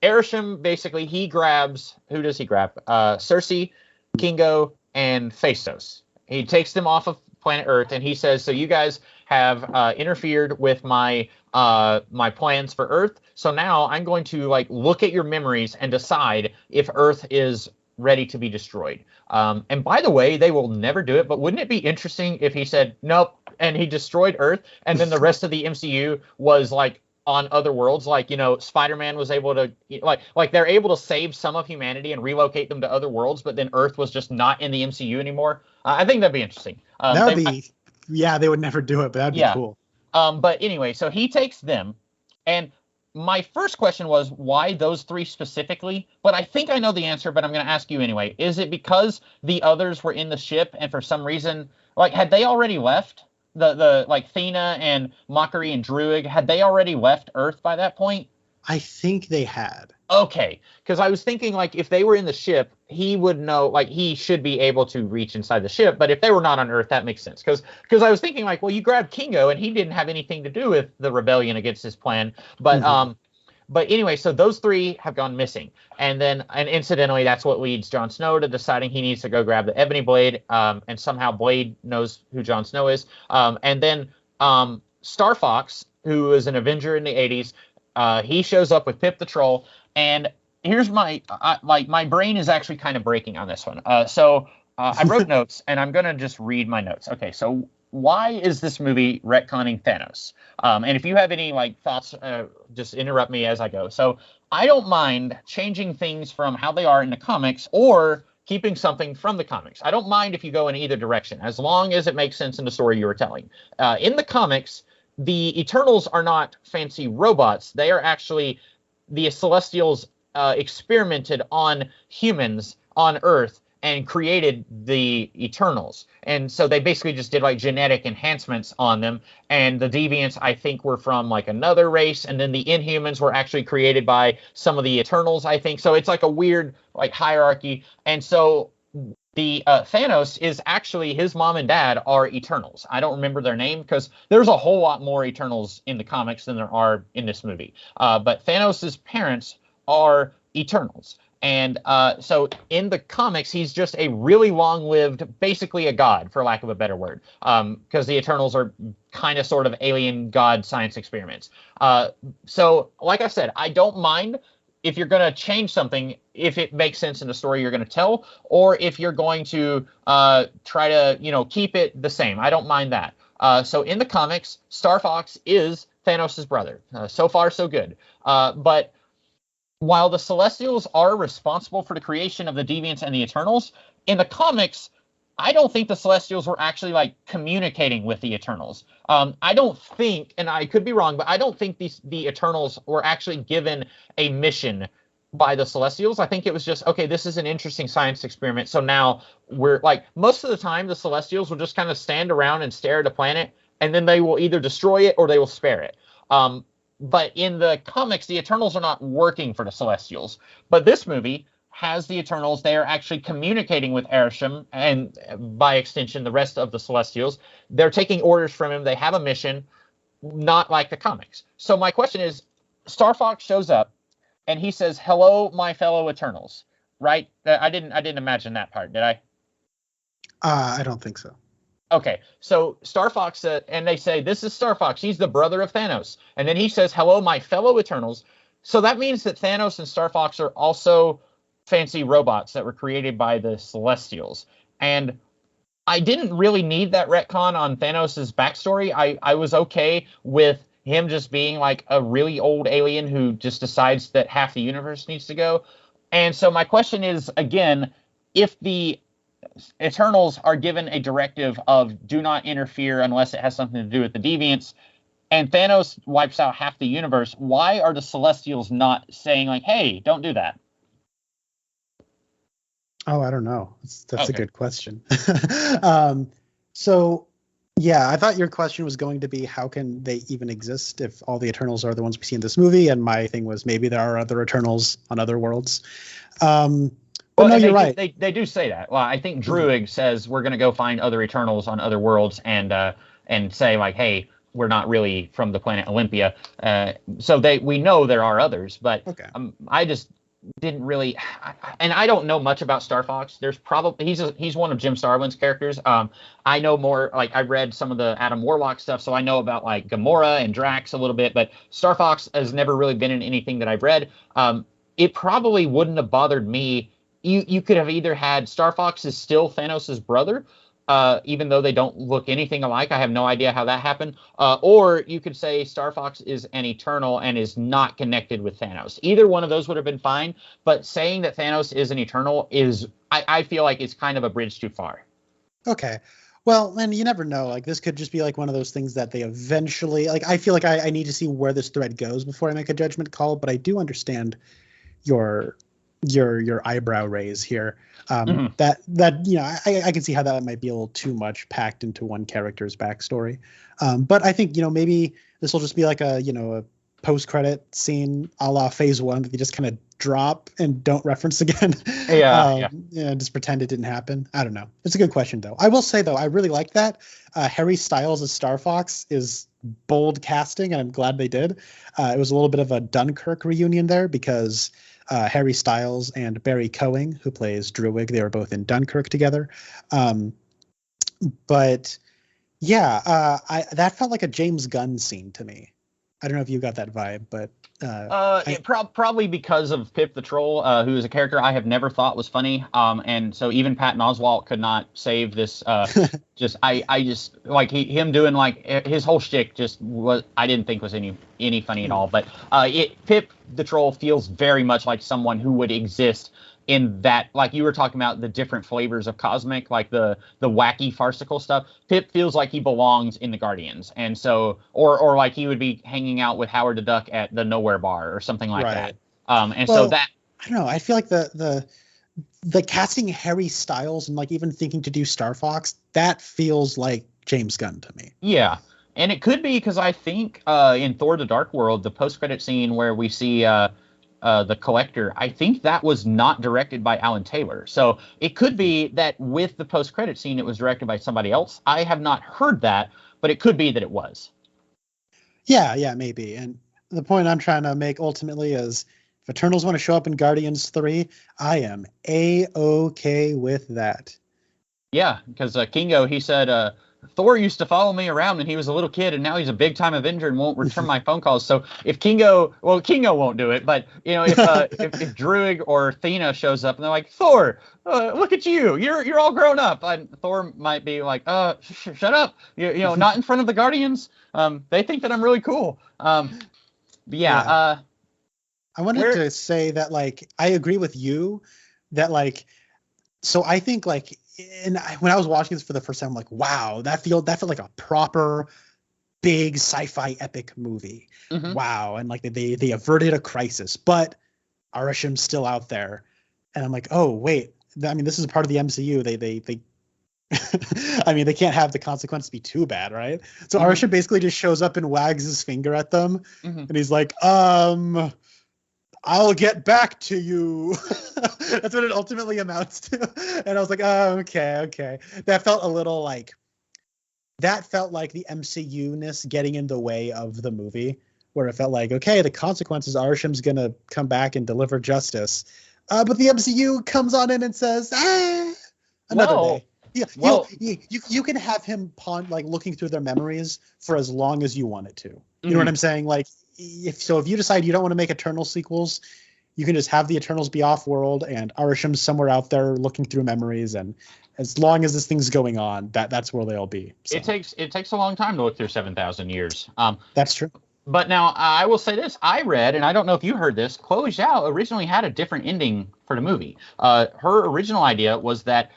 Erisham basically he grabs. Who does he grab? Cersei, Kingo, and Phaistos. He takes them off of planet Earth, and he says, "So you guys have interfered with my plans for Earth. So now I'm going to like look at your memories and decide if Earth is ready to be destroyed." And by the way, they will never do it. But wouldn't it be interesting if he said nope and he destroyed Earth, and then the rest of the MCU was like on other worlds, like Spider-Man was able to like they're able to save some of humanity and relocate them to other worlds, but then Earth was just not in the MCU anymore. I think that'd be interesting. That would be. Yeah, they would never do it, but that'd be cool. But anyway, so he takes them, and my first question was why those three specifically? But I think I know the answer, but I'm going to ask you anyway. Is it because the others were in the ship, and for some reason, like, had they already left? The like Thena and Mockery and Druig, had they already left Earth by that point? I think they had. Okay, because I was thinking like if they were in the ship, he would know, like he should be able to reach inside the ship. But if they were not on Earth, that makes sense. Because I was thinking like, well, you grabbed Kingo and he didn't have anything to do with the rebellion against his plan. But anyway, so those three have gone missing, and incidentally, that's what leads Jon Snow to deciding he needs to go grab the Ebony Blade. And somehow Blade knows who Jon Snow is. And then Star Fox, who is an Avenger in the '80s. He shows up with Pip the Troll, and here's my brain is actually kind of breaking on this one. So I wrote notes, and I'm gonna just read my notes. Okay, so why is this movie retconning Thanos? And if you have any like thoughts, just interrupt me as I go. So I don't mind changing things from how they are in the comics or keeping something from the comics. I don't mind if you go in either direction, as long as it makes sense in the story you were telling. In the comics, the Eternals are not fancy robots. They are actually the Celestials experimented on humans on Earth and created the Eternals. And so they basically just did like genetic enhancements on them. And the Deviants, I think, were from like another race. And then the Inhumans were actually created by some of the Eternals, I think. So it's like a weird like hierarchy. And so the Thanos is actually his mom and dad are Eternals. I don't remember their name because there's a whole lot more Eternals in the comics than there are in this movie. But Thanos' parents are Eternals. And so in the comics, he's just a really long-lived, basically a god, for lack of a better word, because the Eternals are kind of sort of alien god science experiments. So, like I said, I don't mind if you're going to change something, if it makes sense in the story you're going to tell, or if you're going to try to, keep it the same. I don't mind that. So in the comics, Star Fox is Thanos' brother. So far, so good. But while the Celestials are responsible for the creation of the Deviants and the Eternals, in the comics, I don't think the Celestials were actually like communicating with the Eternals. I don't think, and I could be wrong, but I don't think the Eternals were actually given a mission by the Celestials. I think it was just, okay, this is an interesting science experiment. So now we're like, most of the time, the Celestials will just kind of stand around and stare at a planet, and then they will either destroy it or they will spare it. But in the comics, the Eternals are not working for the Celestials. But this movie has the Eternals. They are actually communicating with Arishem and, by extension, the rest of the Celestials. They're taking orders from him. They have a mission, not like the comics. So my question is, Star Fox shows up, and he says, "Hello, my fellow Eternals." Right? I didn't imagine that part, did I? I don't think so. Okay, so Star Fox, and they say, this is Star Fox. He's the brother of Thanos. And then he says, "Hello, my fellow Eternals." So that means that Thanos and Star Fox are also fancy robots that were created by the Celestials. And I didn't really need that retcon on Thanos' backstory. I was okay with him just being like a really old alien who just decides that half the universe needs to go. And so my question is, again, if the Eternals are given a directive of do not interfere unless it has something to do with the Deviants, and Thanos wipes out half the universe, why are the Celestials not saying like, "Hey, don't do that"? Oh, I don't know. That's a good question. So, yeah, I thought your question was going to be how can they even exist if all the Eternals are the ones we see in this movie? And my thing was maybe there are other Eternals on other worlds. But no, you're right. They do say that. Well, I think Druig says we're going to go find other Eternals on other worlds and say like, "Hey, we're not really from the planet Olympia." So we know there are others, but okay. I just didn't really, and I don't know much about Star Fox. There's probably he's one of Jim Starlin's characters. I know more, like I read some of the Adam Warlock stuff, so I know about like Gamora and Drax a little bit, but Star Fox has never really been in anything that I've read. It probably wouldn't have bothered me. You could have either had Star Fox is still Thanos' brother, even though they don't look anything alike. I have no idea how that happened. Or you could say Star Fox is an Eternal and is not connected with Thanos. Either one of those would have been fine. But saying that Thanos is an Eternal is, I feel like it's kind of a bridge too far. Okay. Well, and you never know. Like this could just be like one of those things that they eventually, like I feel like I need to see where this thread goes before I make a judgment call. But I do understand your eyebrow raise here. That I can see how that might be a little too much packed into one character's backstory. But I think maybe this will just be like a post-credit scene a la Phase 1 that they just kind of drop and don't reference again. Yeah. Just pretend it didn't happen. I don't know. It's a good question though. I will say though, I really like that. Harry Styles as Star Fox is bold casting, and I'm glad they did. It was a little bit of a Dunkirk reunion there because Harry Styles and Barry Coing, who plays Druig, they were both in Dunkirk together. But yeah, that felt like a James Gunn scene to me. I don't know if you got that vibe, but probably because of Pip the Troll, who is a character I have never thought was funny. And so even Patton Oswalt could not save this. I just like him doing like his whole shtick just was, I didn't think was any funny at all. But Pip the Troll feels very much like someone who would exist in that, like you were talking about the different flavors of cosmic, like the wacky farcical stuff. Pip feels like he belongs in the Guardians, and so or like he would be hanging out with Howard the Duck at the Nowhere Bar or something like that. So that, I don't know. I feel like the casting Harry Styles and like even thinking to do Star Fox, that feels like James Gunn to me. Yeah. And it could be because I think in Thor: The Dark World, the post-credit scene where we see the Collector, I think that was not directed by Alan Taylor. So it could be that with the post-credit scene, it was directed by somebody else. I have not heard that, but it could be that it was. Yeah, maybe. And the point I'm trying to make ultimately is If Eternals want to show up in Guardians 3, I am A-OK with that. Yeah, because Kingo, he said, Thor used to follow me around when he was a little kid, and now he's a big-time Avenger and won't return my phone calls. So if Kingo won't do it, but if Druig or Athena shows up and they're like, Thor, look at you, you're all grown up, and Thor might be like, shut up, not in front of the Guardians. They think that I'm really cool. Yeah. I wanted to say that, like, I agree with you that, like, so I think, like, when I was watching this for the first time, I'm like, wow, that felt like a proper big sci-fi epic movie. Mm-hmm. Wow. And like they averted a crisis, but Arisham's still out there. And I'm like, oh, wait, I mean, this is part of the MCU. They I mean, they can't have the consequences be too bad, right? So Mm-hmm. Arisham basically just shows up and wags his finger at them. Mm-hmm. And he's like, I'll get back to you. That's what it ultimately amounts to. And I was like, oh, okay. That felt like the MCU-ness getting in the way of the movie, where it felt like, okay, the consequences, Arisham's going to come back and deliver justice. But the MCU comes on in and says, another day. You can have him looking through their memories for as long as you want it to. You know what I'm saying? Like, if you decide you don't want to make Eternal sequels, you can just have the Eternals be off-world and Arisham's somewhere out there looking through memories, and as long as this thing's going on, that's where they'll be. So. It takes a long time to look through 7,000 years. That's true. But now I will say this: I read, and I don't know if you heard this, Chloe Zhao originally had a different ending for the movie. Her original idea was that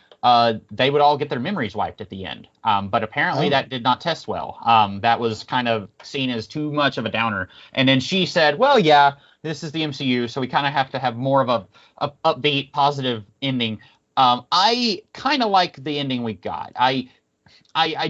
they would all get their memories wiped at the end. But apparently that did not test well. That was kind of seen as too much of a downer. And then she said, well, yeah, this is the MCU, so we kind of have to have more of a upbeat, positive ending. I kind of like the ending we got. I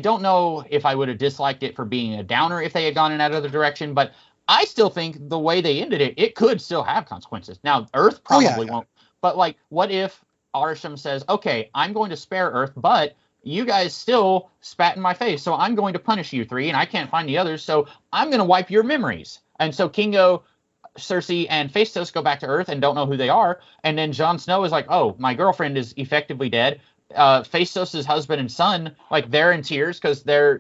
don't know if I would have disliked it for being a downer if they had gone in that other direction, but I still think the way they ended it, it could still have consequences. Now, Earth probably won't. But, like, what if Arisham says, okay, I'm going to spare Earth, but you guys still spat in my face, so I'm going to punish you three, and I can't find the others, so I'm going to wipe your memories. And so Kingo, Cersei, and Phastos go back to Earth and don't know who they are, and then Jon Snow is like, oh, my girlfriend is effectively dead. Phastos' husband and son, like, they're in tears because their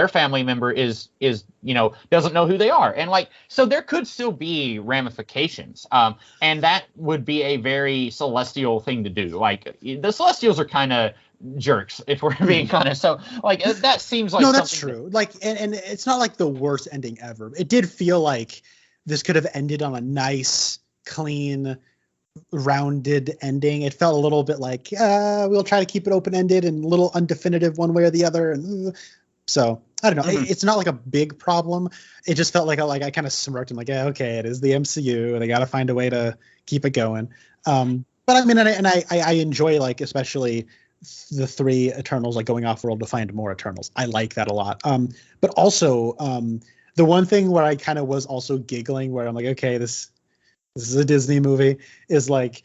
family member is doesn't know who they are, and like, so there could still be ramifications, and that would be a very Celestial thing to do. Like, the Celestials are kind of jerks, if we're being honest. So, like, that seems like that's true. Like, and it's not like the worst ending ever. It did feel like this could have ended on a nice, clean, rounded ending. It felt a little bit like we'll try to keep it open-ended and a little undefinitive one way or the other, and so I don't know. It's not like a big problem. It just felt like I kind of smirked and like, yeah, okay, it is the MCU. They got to find a way to keep it going. But I mean, I enjoy, like, especially the three Eternals, like, going off world to find more Eternals. I like that a lot. But also the one thing where I kind of was also giggling, where I'm like, okay, this is a Disney movie, is like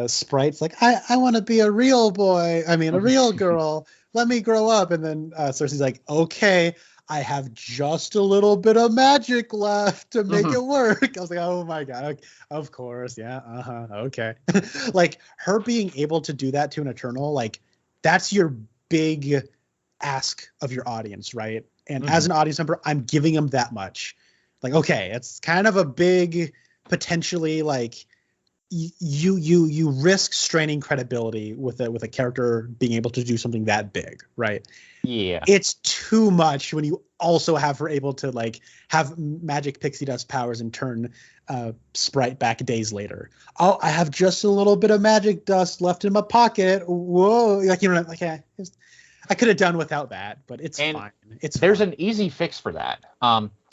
Sprite's like, I want to be a real boy. I mean, a real girl. Let me grow up. And then Cersei's like, okay, I have just a little bit of magic left to make it work. I was like, oh my God, of course. Yeah. Okay. Like, her being able to do that to an Eternal, like, that's your big ask of your audience, right? And as an audience member, I'm giving them that much. Like, okay, it's kind of a big, potentially, like, you risk straining credibility with a character being able to do something that big, right? Yeah. It's too much when you also have her able to, like, have magic pixie dust powers and turn Sprite back days later. Oh, I have just a little bit of magic dust left in my pocket. Whoa. Like, like, I could have done without that, but it's fine. There's an easy fix for that.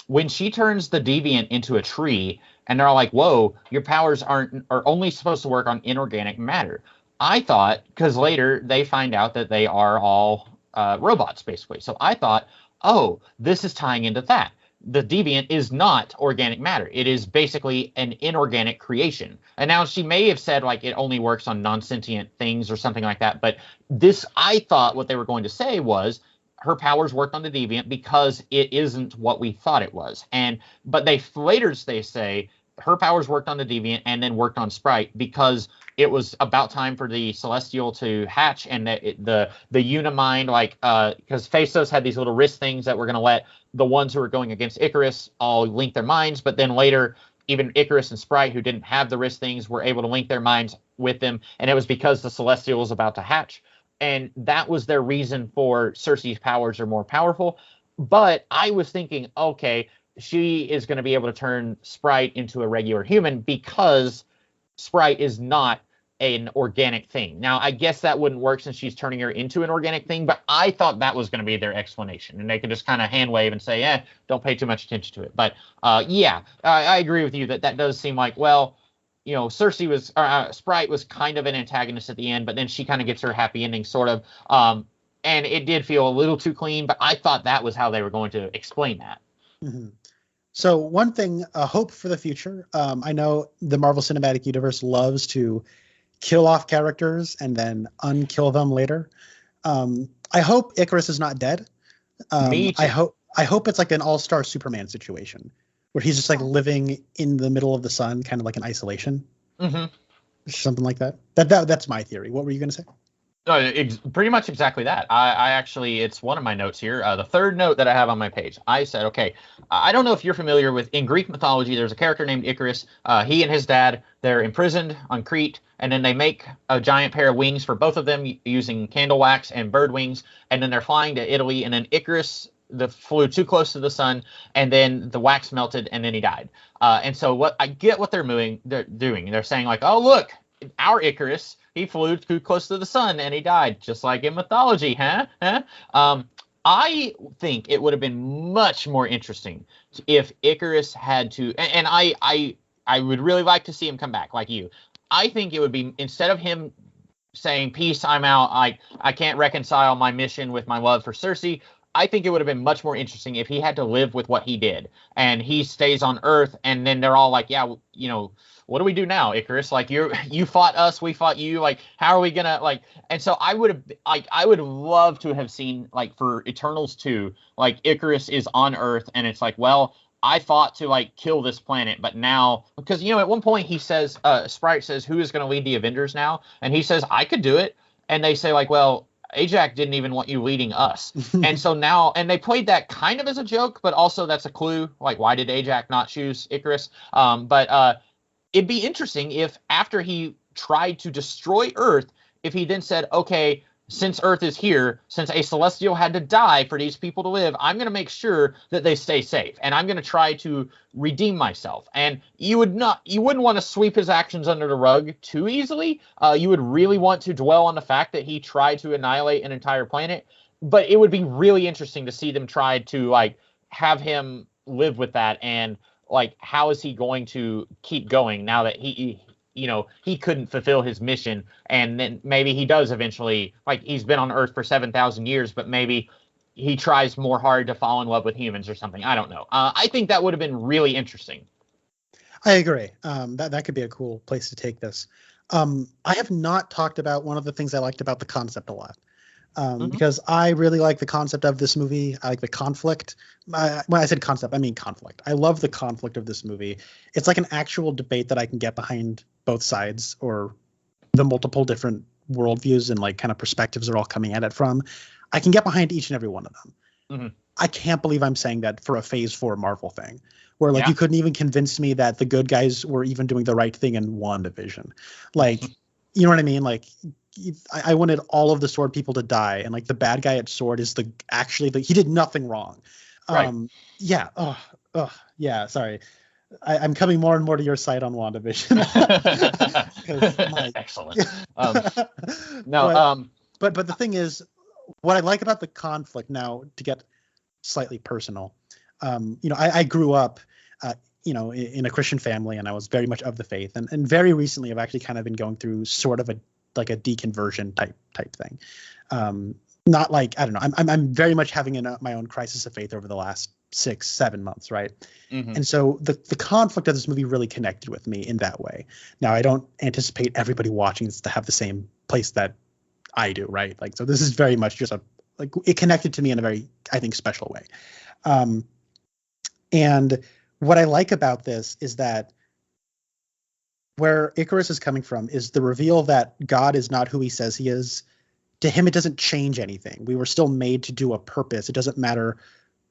When she turns the deviant into a tree, and they're all like, whoa, your powers are only supposed to work on inorganic matter. I thought, because later they find out that they are all robots, basically. So I thought, oh, this is tying into that. The deviant is not organic matter. It is basically an inorganic creation. And now she may have said, like, it only works on non-sentient things or something like that. But this, I thought what they were going to say was, her powers worked on the deviant because it isn't what we thought it was. But later they say her powers worked on the Deviant and then worked on Sprite because it was about time for the Celestial to hatch, and the Unimind, like, because Phasos had these little wrist things that were going to let the ones who were going against Icarus all link their minds, but then later even Icarus and Sprite, who didn't have the wrist things, were able to link their minds with them, and it was because the Celestial was about to hatch, and that was their reason for Cersei's powers are more powerful. But I was thinking, okay, she is going to be able to turn Sprite into a regular human because Sprite is not an organic thing. Now, I guess that wouldn't work since she's turning her into an organic thing, but I thought that was going to be their explanation, and they could just kind of hand wave and say, don't pay too much attention to it. But yeah, I agree with you that does seem like, well, Cersei was, Sprite was kind of an antagonist at the end, but then she kind of gets her happy ending, sort of. And it did feel a little too clean, but I thought that was how they were going to explain that. Mm-hmm. So one thing, a hope for the future. I know the Marvel Cinematic Universe loves to kill off characters and then unkill them later. I hope Icarus is not dead. Me too. I hope it's like an all-star Superman situation where he's just like living in the middle of the sun, kind of like in isolation. Mm-hmm. Something like that. That's my theory. What were you going to say? Pretty much exactly that. I actually, it's one of my notes here. The third note that I have on my page, I said, okay, I don't know if you're familiar with, in Greek mythology, there's a character named Icarus. He and his dad, they're imprisoned on Crete, and then they make a giant pair of wings for both of them using candle wax and bird wings, and then they're flying to Italy, and then Icarus flew too close to the sun, and then the wax melted, and then he died. And so what I get what they're doing. They're saying like, oh, look, our Icarus, he flew too close to the sun and he died, just like in mythology, huh? I think it would have been much more interesting if Icarus had to, and I would really like to see him come back, like you. I think it would be, instead of him saying, peace, I'm out, I can't reconcile my mission with my love for Cersei, I think it would have been much more interesting if he had to live with what he did, and he stays on Earth, and then they're all like, yeah, what do we do now, Icarus? Like, you fought us, we fought you. Like, how are we gonna, like? And so I would have loved to have seen, like, for Eternals 2, like, Icarus is on Earth, and it's like, well, I fought to, like, kill this planet, but now, because, at one point he says, Sprite says, who is going to lead the Avengers now? And he says, I could do it. And they say, like, well, Ajax didn't even want you leading us. And so now, and they played that kind of as a joke, but also that's a clue. Like, why did Ajax not choose Icarus? But it'd be interesting if after he tried to destroy Earth, if he then said, okay, since Earth is here, since a Celestial had to die for these people to live, I'm going to make sure that they stay safe, and I'm going to try to redeem myself. And you wouldn't want to sweep his actions under the rug too easily. You would really want to dwell on the fact that he tried to annihilate an entire planet. But it would be really interesting to see them try to, like, have him live with that, and, like, how is he going to keep going now that he couldn't fulfill his mission, and then maybe he does eventually, like, he's been on Earth for 7,000 years, but maybe he tries more hard to fall in love with humans or something. I don't know. I think that would have been really interesting. I agree. That could be a cool place to take this. I have not talked about one of the things I liked about the concept a lot. Because I really like the concept of this movie. I like the conflict. When I said concept, I mean conflict. I love the conflict of this movie. It's like an actual debate that I can get behind both sides, or the multiple different worldviews and, like, kind of perspectives they're all coming at it from. I can get behind each and every one of them. Mm-hmm. I can't believe I'm saying that for a Phase 4 Marvel thing, where, like, you couldn't even convince me that the good guys were even doing the right thing in WandaVision. Like, you know what I mean? Like, I wanted all of the Sword people to die, and, like, the bad guy at Sword is he did nothing wrong. Right. Yeah. Yeah. Sorry. I'm coming more and more to your side on WandaVision. Excellent. But the thing is, what I like about the conflict, now to get slightly personal, I grew up, in a Christian family, and I was very much of the faith, and very recently I've actually kind of been going through sort of a deconversion type thing. Not like, I don't know, I'm very much having my own crisis of faith over the last 6-7 months, right? Mm-hmm. And so the conflict of this movie really connected with me in that way. Now, I don't anticipate everybody watching this to have the same place that I do, right? Like, so this is very much just it connected to me in a very, I think, special way. And what I like about this is that where Icarus is coming from is the reveal that God is not who he says he is. To him, it doesn't change anything. We were still made to do a purpose. It doesn't matter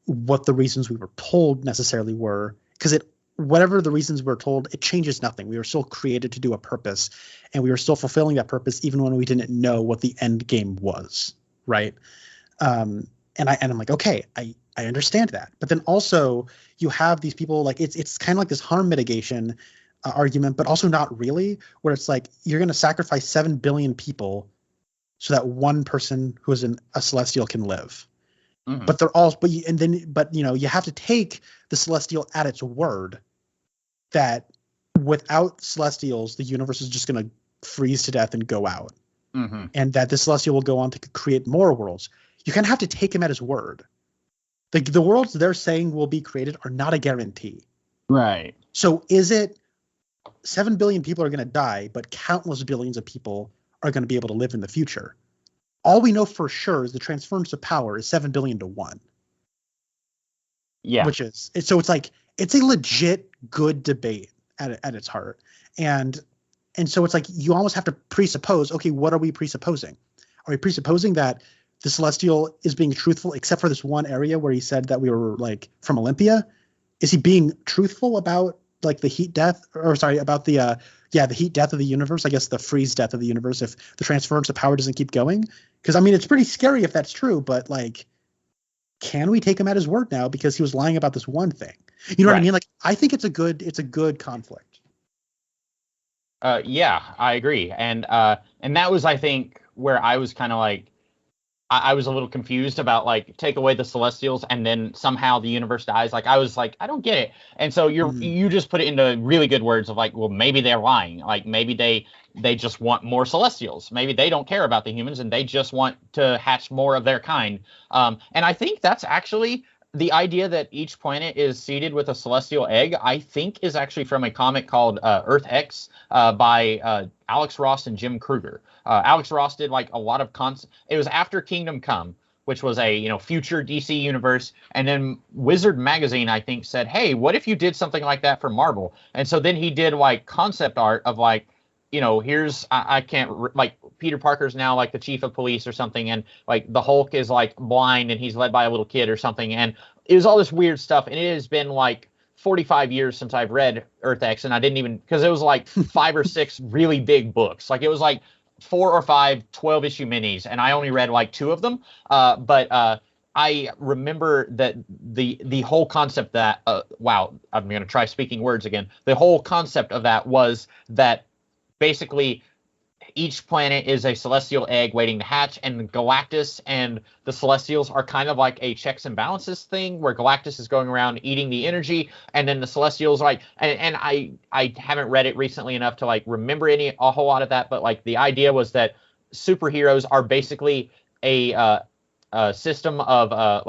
what the reasons we were told necessarily were, because whatever the reasons we were told, it changes nothing. We were still created to do a purpose, and we were still fulfilling that purpose even when we didn't know what the end game was, right? And I'm like, okay, I understand that. But then also you have these people, like it's kind of like this harm mitigation argument, but also not really, where it's like you're going to sacrifice 7 billion people so that one person who is a celestial can live. Mm-hmm. But they're all, but you have to take the celestial at its word that without celestials, the universe is just going to freeze to death and go out. Mm-hmm. And that the celestial will go on to create more worlds. You kind of have to take him at his word. The worlds they're saying will be created are not a guarantee. Right. So is it 7 billion people are going to die, but countless billions of people are going to be able to live in the future? All we know for sure is the transference of power is 7 billion to 1. Yeah. It's like, it's a legit good debate at its heart. And so it's like, you almost have to presuppose, okay, what are we presupposing? Are we presupposing that the celestial is being truthful except for this one area where he said that we were like from Olympia? Is he being truthful about like the heat death, or sorry, about the heat death of the universe? I guess the freeze death of the universe if the transference of power doesn't keep going. Because I mean, it's pretty scary if that's true, but like, can we take him at his word now because he was lying about this one thing? You know what I mean? Like, I think it's a good conflict. Yeah, I agree. And that was, I think, where I was kind of like, I was a little confused about, like, take away the Celestials and then somehow the universe dies. Like, I was like, I don't get it. And so you just put it into really good words of like, well, maybe they're lying. Like, maybe they just want more Celestials. Maybe they don't care about the humans and they just want to hatch more of their kind. And I think that's actually the idea that each planet is seeded with a celestial egg, I think is actually from a comic called Earth X by Alex Ross and Jim Kruger. Alex Ross did like a lot of it was after Kingdom Come, which was a future DC universe, and then Wizard Magazine I think said, hey, what if you did something like that for Marvel? And so then he did like concept art of like, here's I can't like Peter Parker's now like the chief of police or something, and like the Hulk is like blind and he's led by a little kid or something, and it was all this weird stuff. And it has been like 45 years since I've read Earth X, and I didn't even, because it was like 5 or 6 really big books. Like it was like 4 or 5 12-issue minis, and I only read like 2 of them. But I remember that the whole concept that wow, I'm going to try speaking words again. The whole concept of that was that basically each planet is a celestial egg waiting to hatch, and Galactus and the Celestials are kind of like a checks and balances thing where Galactus is going around eating the energy, and then the Celestials like, and I haven't read it recently enough to like remember a whole lot of that, but like the idea was that superheroes are basically a system of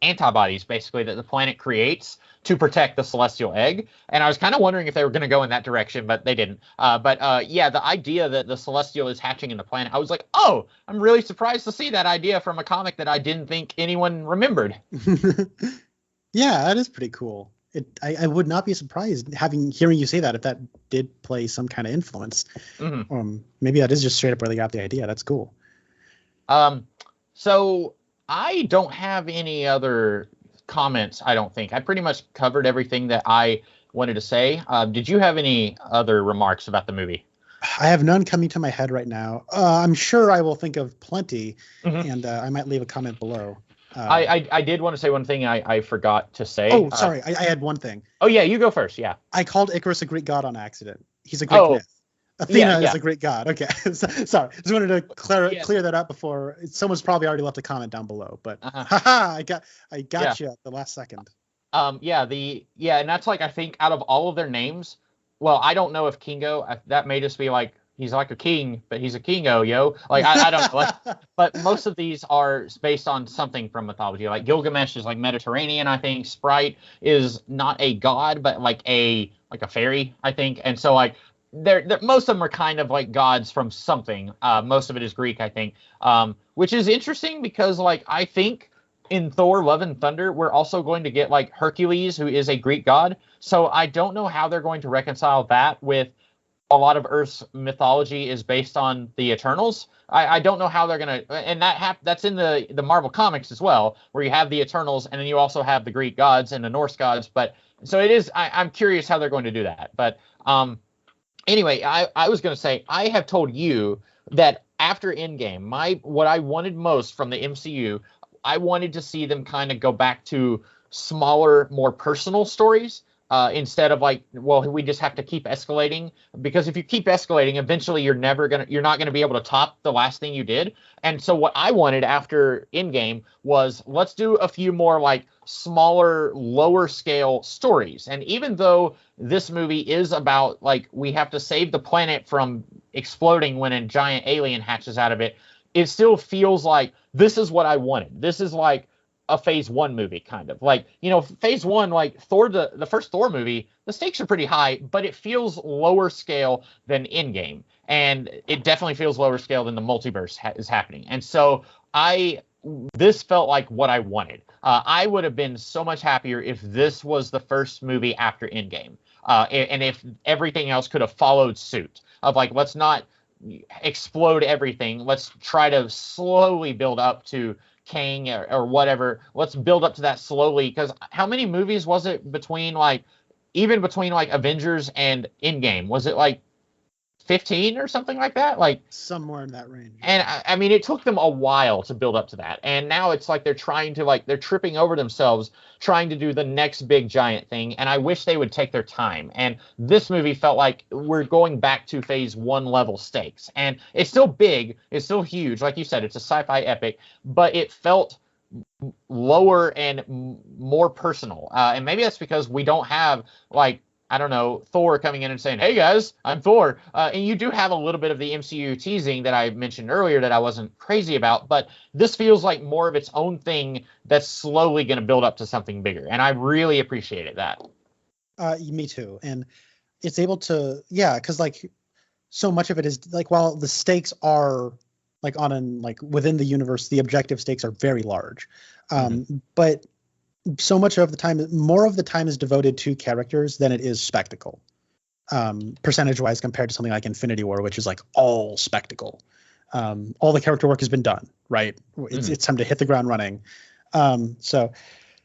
antibodies basically that the planet creates to protect the celestial egg. And I was kind of wondering if they were going to go in that direction, but they didn't. Yeah, the idea that the celestial is hatching in the planet, I was like, oh, I'm really surprised to see that idea from a comic that I didn't think anyone remembered. Yeah, that is pretty cool. I would not be surprised hearing you say that if that did play some kind of influence. Mm-hmm. Maybe that is just straight up where they got the idea. That's cool. So I don't have any other comments, I don't think. I pretty much covered everything that I wanted to say. Did you have any other remarks about the movie? I have none coming to my head right now. I'm sure I will think of plenty, mm-hmm. and I might leave a comment below. I did want to say one thing I forgot to say. Oh, sorry. I had one thing. Oh, yeah, you go first. Yeah. I called Icarus a Greek god on accident. He's a Greek myth. Athena is a Greek god. Okay. Sorry. Just wanted to clear that up before. Someone's probably already left a comment down below, but I got you at the last second. And that's like, I think out of all of their names, well, I don't know if Kingo, that may just be like, he's like a king, but he's a kingo, yo. Like, I don't know. Like, but most of these are based on something from mythology. Like Gilgamesh is like Mediterranean, I think. Sprite is not a god, but like a fairy, I think. And so like, they're most of them are kind of like gods from something. Most of it is Greek, I think, which is interesting because like I think in Thor: Love and Thunder, we're also going to get like Hercules, who is a Greek god. So I don't know how they're going to reconcile that with a lot of Earth's mythology is based on the Eternals. I don't know how they're gonna, and that's in the Marvel comics as well, where you have the Eternals and then you also have the Greek gods and the Norse gods. But so it is. I'm curious how they're going to do that. But anyway, I was going to say I have told you that after Endgame, what I wanted most from the MCU, I wanted to see them kind of go back to smaller, more personal stories. Instead of like, well, we just have to keep escalating, because if you keep escalating, eventually you're not gonna be able to top the last thing you did. And so what I wanted after Endgame was, let's do a few more like smaller, lower scale stories. And even though this movie is about like we have to save the planet from exploding when a giant alien hatches out of it, it still feels like this is what I wanted. This is like a phase one movie, kind of like, phase one, like Thor, the first Thor movie, the stakes are pretty high, but it feels lower scale than Endgame, and it definitely feels lower scale than the multiverse is happening. And so this felt like what I wanted. I would have been so much happier if this was the first movie after Endgame, and if everything else could have followed suit. Of like, let's not explode everything. Let's try to slowly build up to Kang or whatever. Let's build up to that slowly, because how many movies was it between like Avengers and Endgame? Was it like 15 or something like that? Like somewhere in that range. And I mean, it took them a while to build up to that. And now it's like they're tripping over themselves trying to do the next big giant thing. And I wish they would take their time. And this movie felt like we're going back to phase one level stakes. And it's still big. It's still huge. Like you said, it's a sci-fi epic, but it felt lower and more personal. And maybe that's because we don't have like, I don't know, Thor coming in and saying, "Hey guys, I'm Thor." And you do have a little bit of the MCU teasing that I mentioned earlier that I wasn't crazy about, but this feels like more of its own thing that's slowly going to build up to something bigger. And I really appreciated that. Me too. And it's able to, yeah, because like so much of it is like, while the stakes are like within the universe, the objective stakes are very large. But so much of the time, more of the time is devoted to characters than it is spectacle, percentage wise, compared to something like Infinity War, which is like all spectacle. All the character work has been done, right? It's time to hit the ground running. So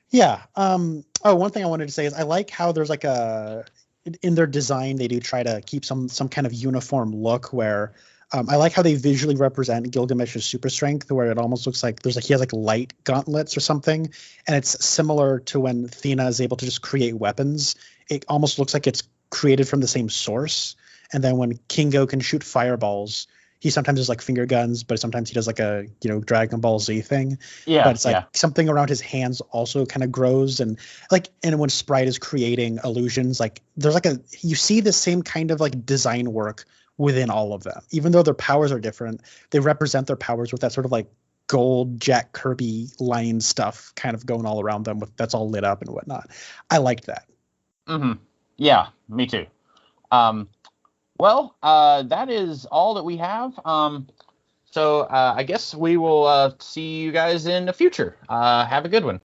yeah. One thing I wanted to say is I like how there's like in their design, they do try to keep some kind of uniform look where, I like how they visually represent Gilgamesh's super strength, where it almost looks like he has like light gauntlets or something, and it's similar to when Athena is able to just create weapons. It almost looks like it's created from the same source. And then when Kingo can shoot fireballs, he sometimes does like finger guns, but sometimes he does like a Dragon Ball Z thing. Yeah, but it's like something around his hands also kind of grows, and when Sprite is creating illusions, like there's like you see the same kind of like design work within all of them. Even though their powers are different, they represent their powers with that sort of like gold Jack Kirby line stuff kind of going all around them, that's all lit up and whatnot. I liked that. Yeah, me too. Well, that is all that we have. So I guess we will see you guys in the future. Have a good one.